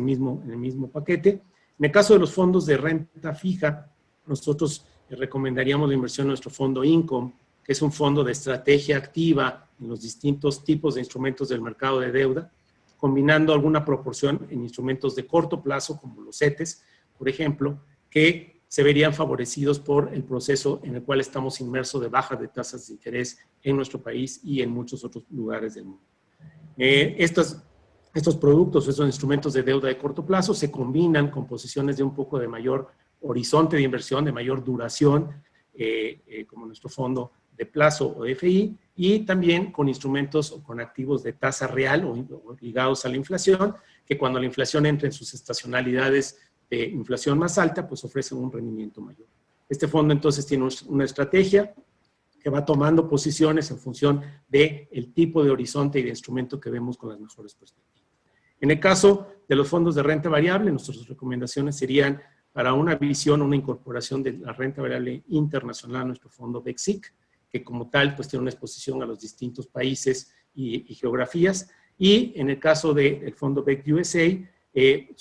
Speaker 3: mismo paquete. En el caso de los fondos de renta fija, nosotros recomendaríamos la inversión en nuestro fondo Income, que es un fondo de estrategia activa en los distintos tipos de instrumentos del mercado de deuda, combinando alguna proporción en instrumentos de corto plazo, como los CETES, por ejemplo, que se verían favorecidos por el proceso en el cual estamos inmersos de baja de tasas de interés en nuestro país y en muchos otros lugares del mundo. Estos productos, estos instrumentos de deuda de corto plazo se combinan con posiciones de un poco de mayor horizonte de inversión, de mayor duración, como nuestro fondo de plazo o DFI, y también con instrumentos o con activos de tasa real o ligados a la inflación, que cuando la inflación entra en sus estacionalidades de inflación más alta, pues ofrecen un rendimiento mayor. Este fondo entonces tiene una estrategia que va tomando posiciones en función del tipo de horizonte y de instrumento que vemos con las mejores perspectivas. En el caso de los fondos de renta variable, nuestras recomendaciones serían para una visión, una incorporación de la renta variable internacional a nuestro fondo BEXIC, que como tal pues tiene una exposición a los distintos países y geografías, y en el caso del fondo BEC USA,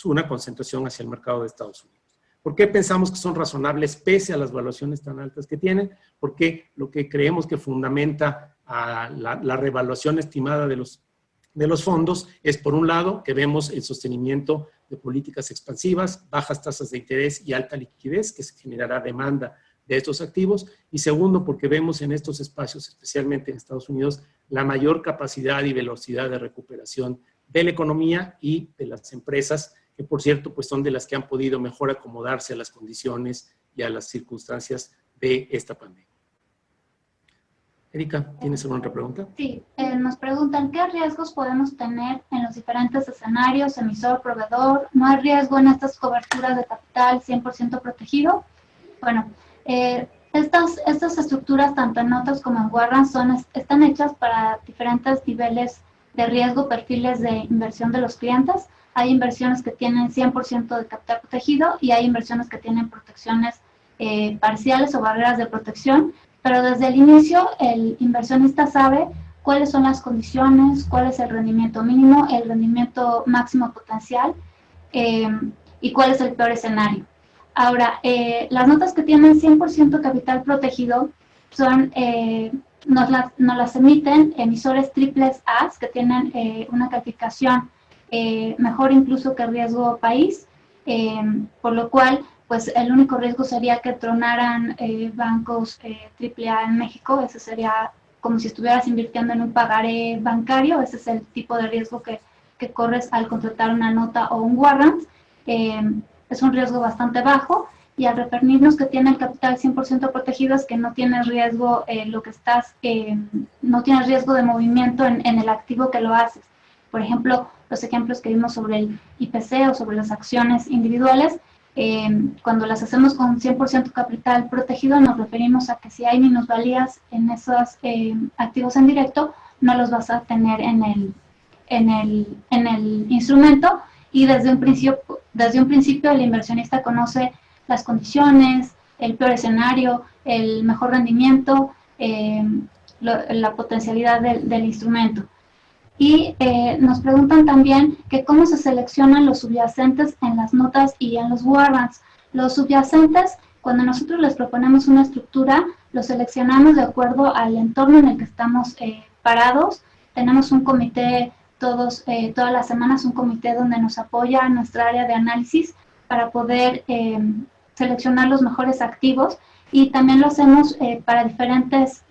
Speaker 3: una concentración hacia el mercado de Estados Unidos. ¿Por qué pensamos que son razonables pese a las valuaciones tan altas que tienen? Porque lo que creemos que fundamenta a la revaluación estimada de los fondos es, por un lado, que vemos el sostenimiento de políticas expansivas, bajas tasas de interés y alta liquidez, que se generará demanda de estos activos, y segundo, porque vemos en estos espacios, especialmente en Estados Unidos, la mayor capacidad y velocidad de recuperación de la economía y de las empresas, que por cierto, pues son de las que han podido mejor acomodarse a las condiciones y a las circunstancias de esta pandemia. Erika, ¿tienes alguna otra pregunta?
Speaker 2: Sí, nos preguntan, ¿qué riesgos podemos tener en los diferentes escenarios, emisor, proveedor? ¿No hay riesgo en estas coberturas de capital 100% protegido? Bueno, estas estructuras, tanto en notas como en warrants, están hechas para diferentes niveles de riesgo, perfiles de inversión de los clientes. Hay inversiones que tienen 100% de capital protegido y hay inversiones que tienen protecciones parciales o barreras de protección, pero desde el inicio el inversionista sabe cuáles son las condiciones, cuál es el rendimiento mínimo, el rendimiento máximo potencial y cuál es el peor escenario. Ahora, las notas que tienen 100% capital protegido son, nos las emiten emisores triples A, que tienen una calificación mejor incluso que riesgo país, por lo cual pues el único riesgo sería que tronaran bancos AAA en México. Ese sería como si estuvieras invirtiendo en un pagaré bancario. Ese es el tipo de riesgo que corres al contratar una nota o un warrant. Es un riesgo bastante bajo, y al referirnos que tiene el capital 100% protegido es que no tienes riesgo, no tienes riesgo de movimiento en el activo que lo haces. Por ejemplo, los ejemplos que vimos sobre el IPC o sobre las acciones individuales, cuando las hacemos con 100% capital protegido, nos referimos a que si hay minusvalías en esos activos en directo, no los vas a tener en el instrumento, y desde un principio el inversionista conoce las condiciones, el peor escenario, el mejor rendimiento, la potencialidad del instrumento. Y nos preguntan también que cómo se seleccionan los subyacentes en las notas y en los warrants. Los subyacentes, cuando nosotros les proponemos una estructura, los seleccionamos de acuerdo al entorno en el que estamos parados. Tenemos un comité todas las semanas, un comité donde nos apoya nuestra área de análisis para poder seleccionar los mejores activos, y también lo hacemos para diferentes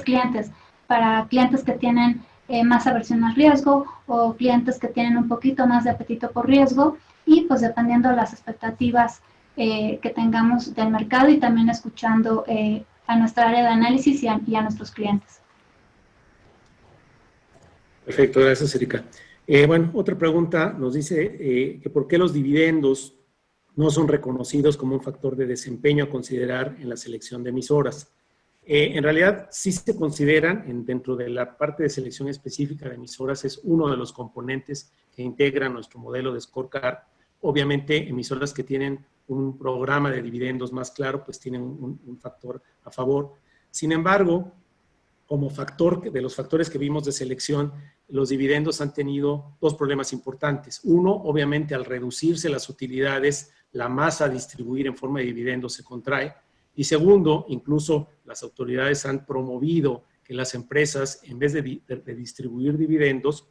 Speaker 2: clientes, para clientes que tienen más aversión al riesgo o clientes que tienen un poquito más de apetito por riesgo, y pues dependiendo de las expectativas que tengamos del mercado, y también escuchando a nuestra área de análisis y a nuestros clientes.
Speaker 3: Perfecto, gracias, Erika. Bueno, otra pregunta nos dice que por qué los dividendos no son reconocidos como un factor de desempeño a considerar en la selección de emisoras. En realidad, sí se consideran dentro de la parte de selección específica de emisoras, es uno de los componentes que integran nuestro modelo de scorecard. Obviamente, emisoras que tienen un programa de dividendos más claro, pues tienen un factor a favor. Sin embargo, como factor de los factores que vimos de selección, los dividendos han tenido dos problemas importantes. Uno, obviamente, al reducirse las utilidades, la masa a distribuir en forma de dividendos se contrae. Y segundo, incluso las autoridades han promovido que las empresas, en vez de distribuir dividendos,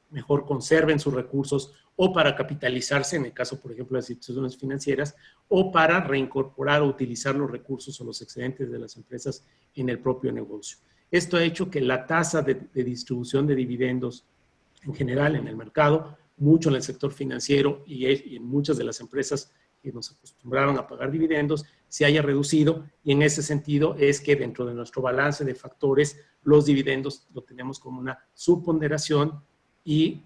Speaker 3: mejor conserven sus recursos o para capitalizarse, en el caso, por ejemplo, de las instituciones financieras, o para reincorporar o utilizar los recursos o los excedentes de las empresas en el propio negocio. Esto ha hecho que la tasa de distribución de dividendos en general en el mercado, mucho en el sector financiero y en muchas de las empresas que nos acostumbraron a pagar dividendos, se haya reducido, y en ese sentido es que dentro de nuestro balance de factores, los dividendos lo tenemos como una subponderación y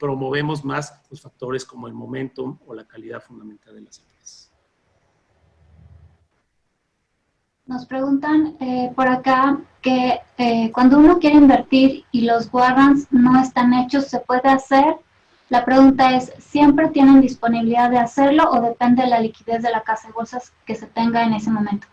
Speaker 3: promovemos más los factores como el momentum o la calidad fundamental de las empresas.
Speaker 2: Nos preguntan por acá que cuando uno quiere invertir y los warrants no están hechos, ¿se puede hacer? La pregunta es, ¿siempre tienen disponibilidad de hacerlo o depende de la liquidez de la casa de bolsas que se tenga en ese momento?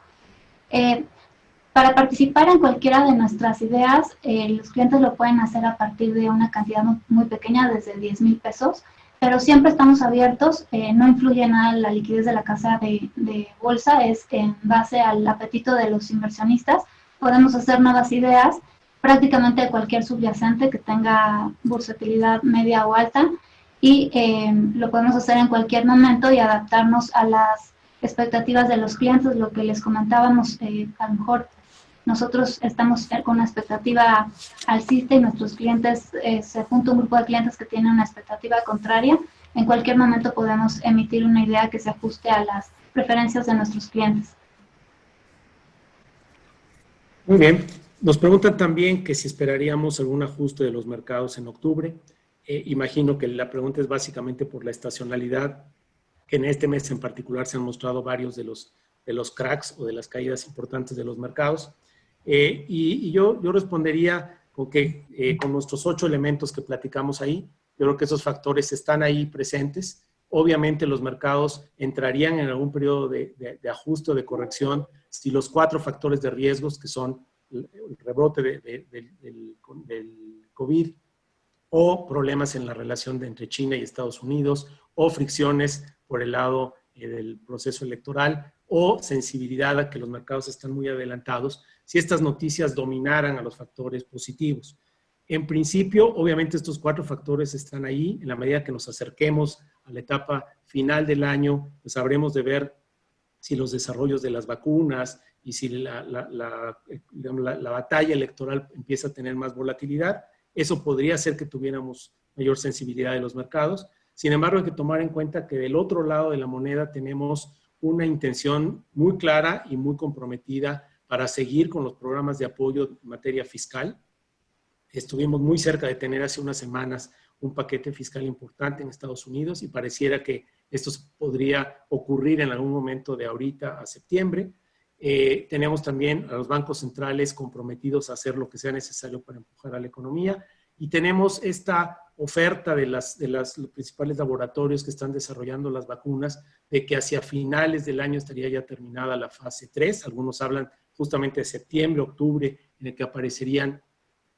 Speaker 2: Para participar en cualquiera de nuestras ideas, los clientes lo pueden hacer a partir de una cantidad muy pequeña, desde 10,000 pesos, pero siempre estamos abiertos, no influye nada la liquidez de la casa de bolsa, es en base al apetito de los inversionistas. Podemos hacer nuevas ideas, prácticamente de cualquier subyacente que tenga bursatilidad media o alta, y lo podemos hacer en cualquier momento y adaptarnos a las expectativas de los clientes. Lo que les comentábamos, a lo mejor nosotros estamos con una expectativa alcista y nuestros clientes, se junta un grupo de clientes que tienen una expectativa contraria. En cualquier momento podemos emitir una idea que se ajuste a las preferencias de nuestros clientes.
Speaker 3: Muy bien. Nos preguntan también que si esperaríamos algún ajuste de los mercados en octubre. Imagino que la pregunta es básicamente por la estacionalidad, que en este mes en particular se han mostrado varios de los cracks o de las caídas importantes de los mercados. Y yo respondería con nuestros 8 elementos que platicamos ahí. Yo creo que esos factores están ahí presentes. Obviamente los mercados entrarían en algún periodo de ajuste o de corrección si los 4 factores de riesgos, que son el rebrote del COVID, o problemas en la relación entre China y Estados Unidos, o fricciones por el lado del proceso electoral, o sensibilidad a que los mercados están muy adelantados, si estas noticias dominaran a los factores positivos. En principio, obviamente estos 4 factores están ahí. En la medida que nos acerquemos a la etapa final del año, pues habremos de ver si los desarrollos de las vacunas y si la batalla electoral empieza a tener más volatilidad. Eso podría hacer que tuviéramos mayor sensibilidad de los mercados. Sin embargo, hay que tomar en cuenta que del otro lado de la moneda tenemos una intención muy clara y muy comprometida para seguir con los programas de apoyo en materia fiscal. Estuvimos muy cerca de tener hace unas semanas un paquete fiscal importante en Estados Unidos y pareciera que esto podría ocurrir en algún momento de ahorita a septiembre. Tenemos también a los bancos centrales comprometidos a hacer lo que sea necesario para empujar a la economía y tenemos esta oferta de los principales laboratorios que están desarrollando las vacunas de que hacia finales del año estaría ya terminada la fase 3. Algunos hablan justamente de septiembre, octubre, en el que aparecerían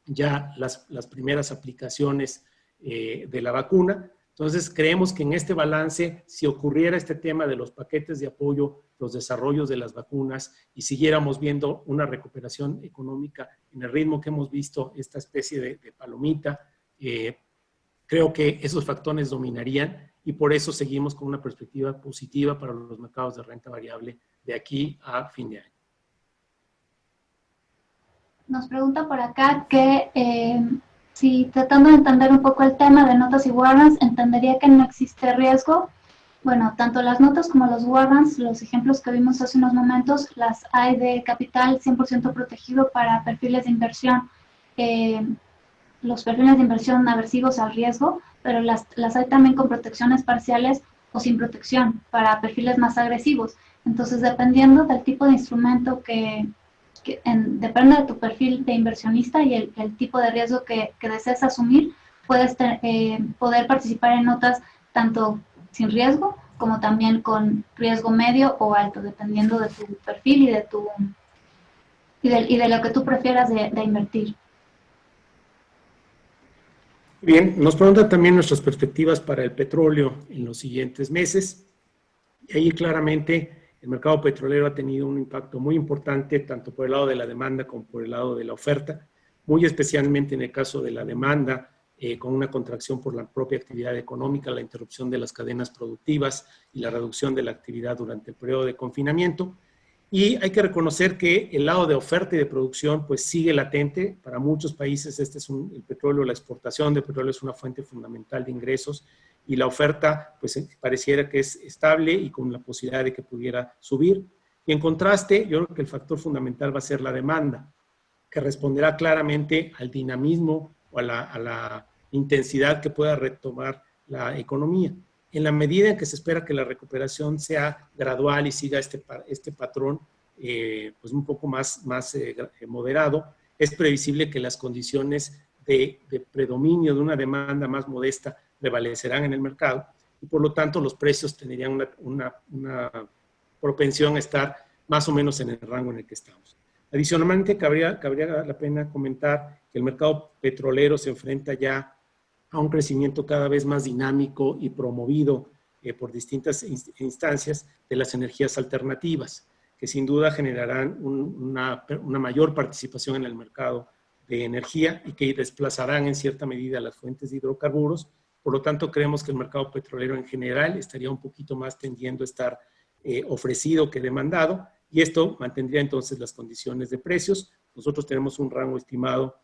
Speaker 3: ya las primeras aplicaciones de la vacuna. Entonces, creemos que en este balance, si ocurriera este tema de los paquetes de apoyo, los desarrollos de las vacunas y siguiéramos viendo una recuperación económica en el ritmo que hemos visto, esta especie de palomita, creo que esos factores dominarían y por eso seguimos con una perspectiva positiva para los mercados de renta variable de aquí a fin de año.
Speaker 2: Nos pregunta por acá que si tratando de entender un poco el tema de notas y warrants, entendería que no existe riesgo. Bueno, tanto las notas como los warrants, los ejemplos que vimos hace unos momentos, las hay de capital 100% protegido para perfiles de inversión, los perfiles de inversión aversivos al riesgo, pero las hay también con protecciones parciales o sin protección para perfiles más agresivos. Entonces, dependiendo del tipo de instrumento depende de tu perfil de inversionista y el tipo de riesgo que desees asumir, puedes poder participar en notas tanto sin riesgo como también con riesgo medio o alto, dependiendo de tu perfil y de lo que tú prefieras de invertir.
Speaker 3: Bien, nos preguntan también nuestras perspectivas para el petróleo en los siguientes meses. Y ahí claramente el mercado petrolero ha tenido un impacto muy importante, tanto por el lado de la demanda como por el lado de la oferta, muy especialmente en el caso de la demanda, con una contracción por la propia actividad económica, la interrupción de las cadenas productivas y la reducción de la actividad durante el periodo de confinamiento. Y hay que reconocer que el lado de oferta y de producción pues sigue latente. Para muchos países el petróleo, la exportación de petróleo es una fuente fundamental de ingresos y la oferta pues pareciera que es estable y con la posibilidad de que pudiera subir. Y en contraste, yo creo que el factor fundamental va a ser la demanda, que responderá claramente al dinamismo o a la intensidad que pueda retomar la economía. En la medida en que se espera que la recuperación sea gradual y siga este patrón pues un poco más moderado, es previsible que las condiciones de predominio de una demanda más modesta prevalecerán en el mercado y por lo tanto los precios tendrían una propensión a estar más o menos en el rango en el que estamos. Adicionalmente, cabría la pena comentar que el mercado petrolero se enfrenta ya a un crecimiento cada vez más dinámico y promovido por distintas instancias de las energías alternativas, que sin duda generarán una mayor participación en el mercado de energía y que desplazarán en cierta medida las fuentes de hidrocarburos. Por lo tanto, creemos que el mercado petrolero en general estaría un poquito más tendiendo a estar ofrecido que demandado, y esto mantendría entonces las condiciones de precios. Nosotros tenemos un rango estimado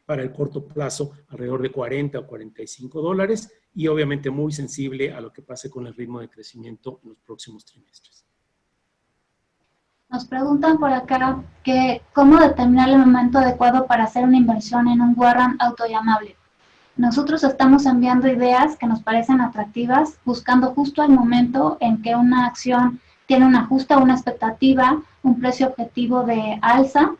Speaker 3: para el corto plazo alrededor de 40 o 45 dólares y obviamente muy sensible a lo que pase con el ritmo de crecimiento en los próximos trimestres.
Speaker 2: Nos preguntan por acá que cómo determinar el momento adecuado para hacer una inversión en un warrant autollamable. Nosotros estamos enviando ideas que nos parecen atractivas, buscando justo el momento en que una acción tiene un ajuste, una expectativa, un precio objetivo de alza,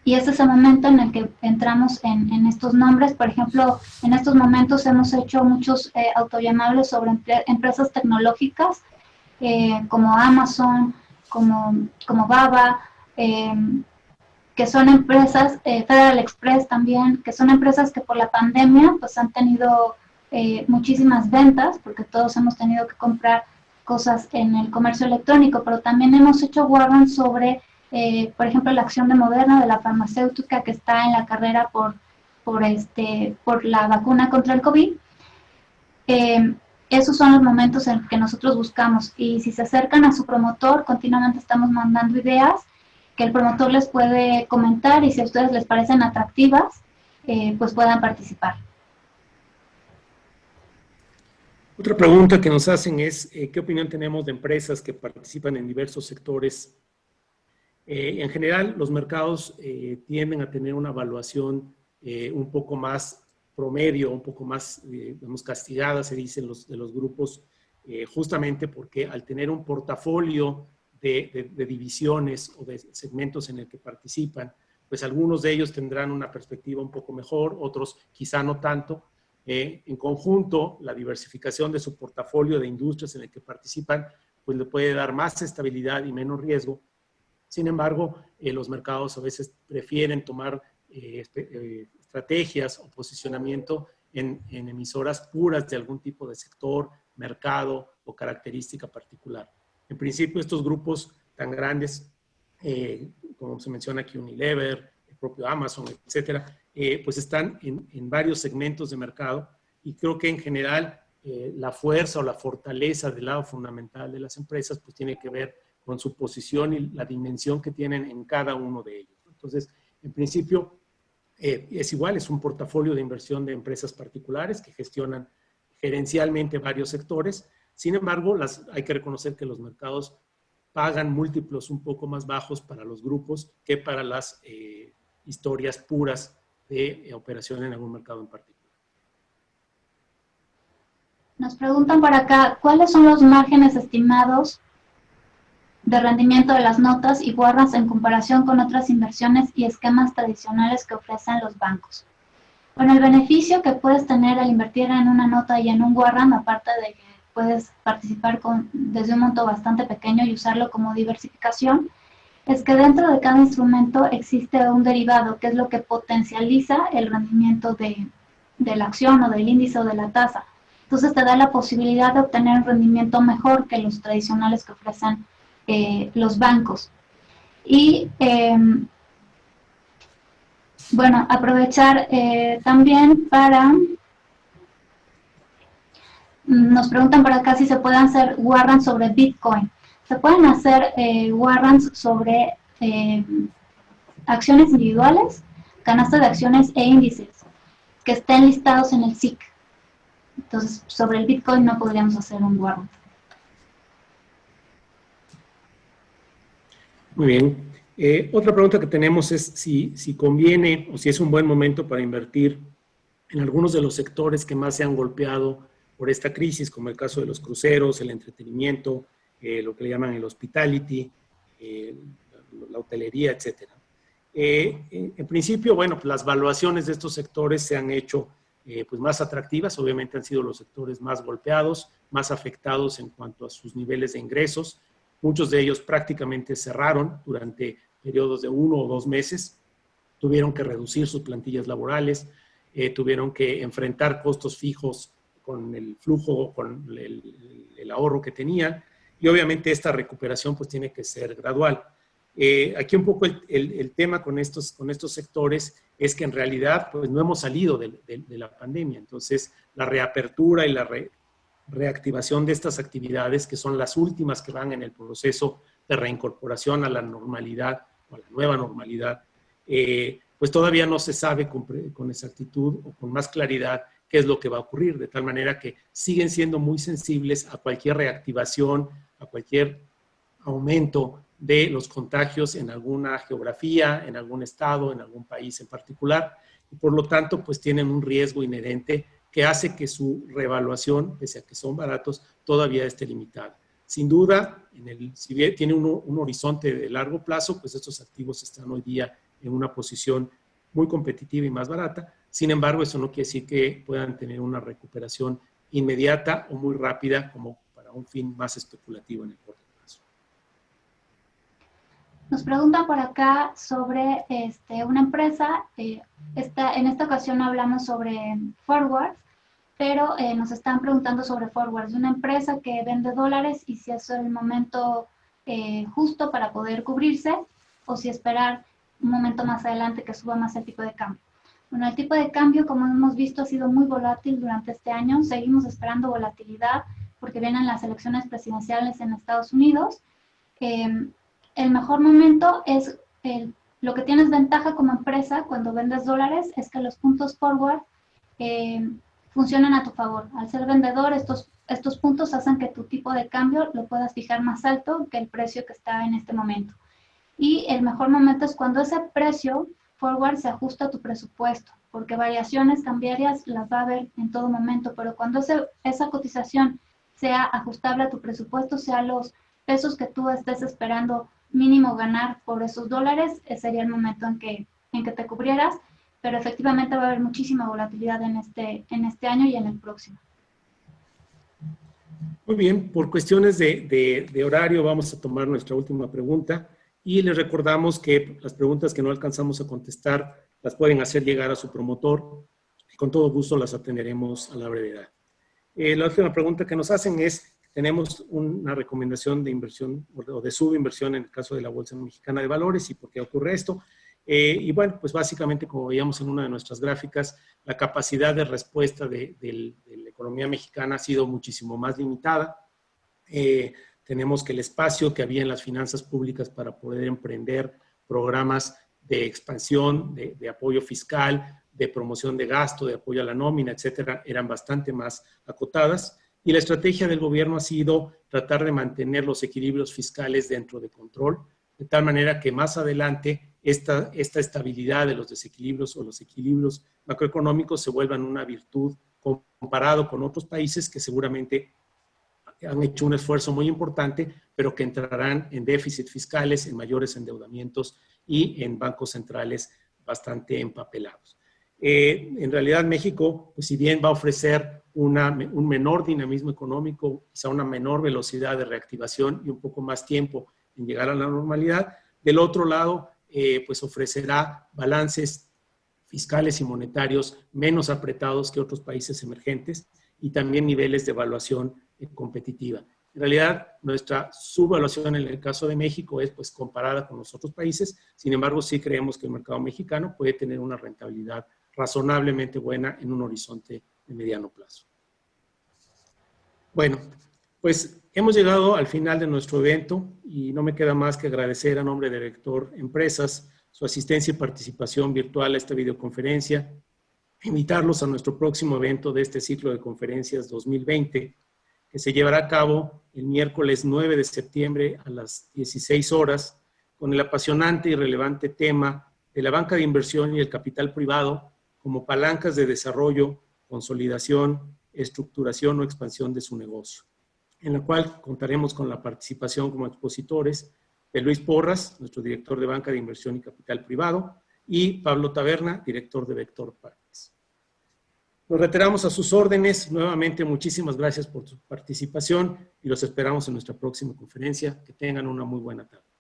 Speaker 2: y es ese momento en el que entramos en estos nombres. Por ejemplo, en estos momentos hemos hecho muchos autollamables sobre empresas tecnológicas, como Amazon, como Baba, que son empresas, Federal Express también, que son empresas que por la pandemia pues han tenido muchísimas ventas, porque todos hemos tenido que comprar cosas en el comercio electrónico, pero también hemos hecho warrants sobre, por ejemplo, la acción de Moderna, de la farmacéutica que está en la carrera por la vacuna contra el COVID. Esos son los momentos en que nosotros buscamos, y si se acercan a su promotor, continuamente estamos mandando ideas que el promotor les puede comentar, y si a ustedes les parecen atractivas, pues puedan participar.
Speaker 3: Otra pregunta que nos hacen es, ¿qué opinión tenemos de empresas que participan en diversos sectores? En general, los mercados tienden a tener una evaluación un poco más promedio, un poco más, digamos, castigada, se dice, de los grupos, justamente porque al tener un portafolio de divisiones o de segmentos en el que participan, pues algunos de ellos tendrán una perspectiva un poco mejor, otros quizá no tanto. En conjunto, la diversificación de su portafolio de industrias en el que participan, pues le puede dar más estabilidad y menos riesgo. Sin embargo, los mercados a veces prefieren tomar estrategias o posicionamiento en emisoras puras de algún tipo de sector, mercado o característica particular. En principio, estos grupos tan grandes, como se menciona aquí, Unilever, el propio Amazon, etcétera, pues están en varios segmentos de mercado, y creo que en general la fuerza o la fortaleza del lado fundamental de las empresas pues tiene que ver con su posición y la dimensión que tienen en cada uno de ellos. Entonces, en principio, es igual, es un portafolio de inversión de empresas particulares que gestionan gerencialmente varios sectores. Sin embargo, hay que reconocer que los mercados pagan múltiplos un poco más bajos para los grupos que para las historias puras de operación en algún mercado en particular.
Speaker 2: Nos preguntan por acá, ¿cuáles son los márgenes estimados de rendimiento de las notas y warrants en comparación con otras inversiones y esquemas tradicionales que ofrecen los bancos? Bueno, el beneficio que puedes tener al invertir en una nota y en un warrant, aparte de que puedes participar desde un monto bastante pequeño y usarlo como diversificación, es que dentro de cada instrumento existe un derivado, que es lo que potencializa el rendimiento de la acción o del índice o de la tasa. Entonces te da la posibilidad de obtener un rendimiento mejor que los tradicionales que ofrecen los bancos. Y bueno, aprovechar también para... Nos preguntan por acá si se pueden hacer warrants sobre Bitcoin. Se pueden hacer warrants sobre acciones individuales, canasta de acciones e índices que estén listados en el SIC. Entonces, sobre el Bitcoin no podríamos hacer un warrant.
Speaker 3: Muy bien. Otra pregunta que tenemos es si conviene o si es un buen momento para invertir en algunos de los sectores que más se han golpeado por esta crisis, como el caso de los cruceros, el entretenimiento, lo que le llaman el hospitality, la hotelería, etcétera. En principio, bueno, pues las valuaciones de estos sectores se han hecho pues más atractivas. Obviamente han sido los sectores más golpeados, más afectados en cuanto a sus niveles de ingresos. Muchos de ellos prácticamente cerraron durante periodos de 1 o 2 meses. Tuvieron que reducir sus plantillas laborales, tuvieron que enfrentar costos fijos con el flujo, con el ahorro que tenían, y obviamente esta recuperación pues tiene que ser gradual. Aquí un poco el tema con estos sectores es que en realidad pues no hemos salido de la pandemia. Entonces la reapertura y la reactivación de estas actividades, que son las últimas que van en el proceso de reincorporación a la normalidad o a la nueva normalidad, pues todavía no se sabe con exactitud o con más claridad qué es lo que va a ocurrir, de tal manera que siguen siendo muy sensibles a cualquier reactivación, a cualquier aumento de los contagios en alguna geografía, en algún estado, en algún país en particular, y por lo tanto pues tienen un riesgo inherente que hace que su reevaluación, pese a que son baratos, todavía esté limitada. Sin duda, si bien tiene un horizonte de largo plazo, pues estos activos están hoy día en una posición muy competitiva y más barata. Sin embargo, eso no quiere decir que puedan tener una recuperación inmediata o muy rápida como para un fin más especulativo en el corto plazo.
Speaker 2: Nos preguntan por acá sobre una empresa. En esta ocasión hablamos sobre forwards, pero nos están preguntando sobre forwards de una empresa que vende dólares y si es el momento justo para poder cubrirse o si esperar un momento más adelante que suba más el tipo de cambio. Bueno, el tipo de cambio, como hemos visto, ha sido muy volátil durante este año. Seguimos esperando volatilidad porque vienen las elecciones presidenciales en Estados Unidos. El mejor momento es lo que tienes ventaja como empresa cuando vendes dólares es que los puntos forward funcionan a tu favor. Al ser vendedor, estos puntos hacen que tu tipo de cambio lo puedas fijar más alto que el precio que está en este momento. Y el mejor momento es cuando ese precio forward se ajusta a tu presupuesto, porque variaciones cambiarias las va a haber en todo momento, pero cuando esa cotización sea ajustable a tu presupuesto, sea los pesos que tú estés esperando mínimo ganar por esos dólares, sería el momento en que te cubrieras, pero efectivamente va a haber muchísima volatilidad en este año y en el próximo.
Speaker 3: Muy bien, por cuestiones de horario vamos a tomar nuestra última pregunta y les recordamos que las preguntas que no alcanzamos a contestar las pueden hacer llegar a su promotor y con todo gusto las atenderemos a la brevedad. La última pregunta que nos hacen es, tenemos una recomendación de inversión o de subinversión en el caso de la Bolsa Mexicana de Valores y por qué ocurre esto. Y bueno, pues básicamente, como veíamos en una de nuestras gráficas, la capacidad de respuesta de la economía mexicana ha sido muchísimo más limitada. Tenemos que el espacio que había en las finanzas públicas para poder emprender programas de expansión, de apoyo fiscal, de promoción de gasto, de apoyo a la nómina, etcétera, eran bastante más acotadas. Y la estrategia del gobierno ha sido tratar de mantener los equilibrios fiscales dentro de control, de tal manera que más adelante esta estabilidad de los desequilibrios o los equilibrios macroeconómicos se vuelvan una virtud comparado con otros países que seguramente han hecho un esfuerzo muy importante, pero que entrarán en déficit fiscales, en mayores endeudamientos y en bancos centrales bastante empapelados. En realidad México, pues si bien va a ofrecer un menor dinamismo económico, quizá una menor velocidad de reactivación y un poco más tiempo en llegar a la normalidad, del otro lado, pues ofrecerá balances fiscales y monetarios menos apretados que otros países emergentes y también niveles de evaluación competitiva. En realidad, nuestra subvaluación en el caso de México es pues comparada con los otros países, sin embargo, sí creemos que el mercado mexicano puede tener una rentabilidad razonablemente buena en un horizonte de mediano plazo. Bueno, pues hemos llegado al final de nuestro evento y no me queda más que agradecer a nombre del Vector Empresas su asistencia y participación virtual a esta videoconferencia, invitarlos a nuestro próximo evento de este ciclo de conferencias 2020, que se llevará a cabo el miércoles 9 de septiembre a las 16 horas, con el apasionante y relevante tema de la banca de inversión y el capital privado como palancas de desarrollo, consolidación, estructuración o expansión de su negocio, en la cual contaremos con la participación como expositores de Luis Porras, nuestro director de Banca de Inversión y Capital Privado, y Pablo Taberna, director de Vector Partners. Nos reiteramos a sus órdenes. Nuevamente, muchísimas gracias por su participación y los esperamos en nuestra próxima conferencia. Que tengan una muy buena tarde.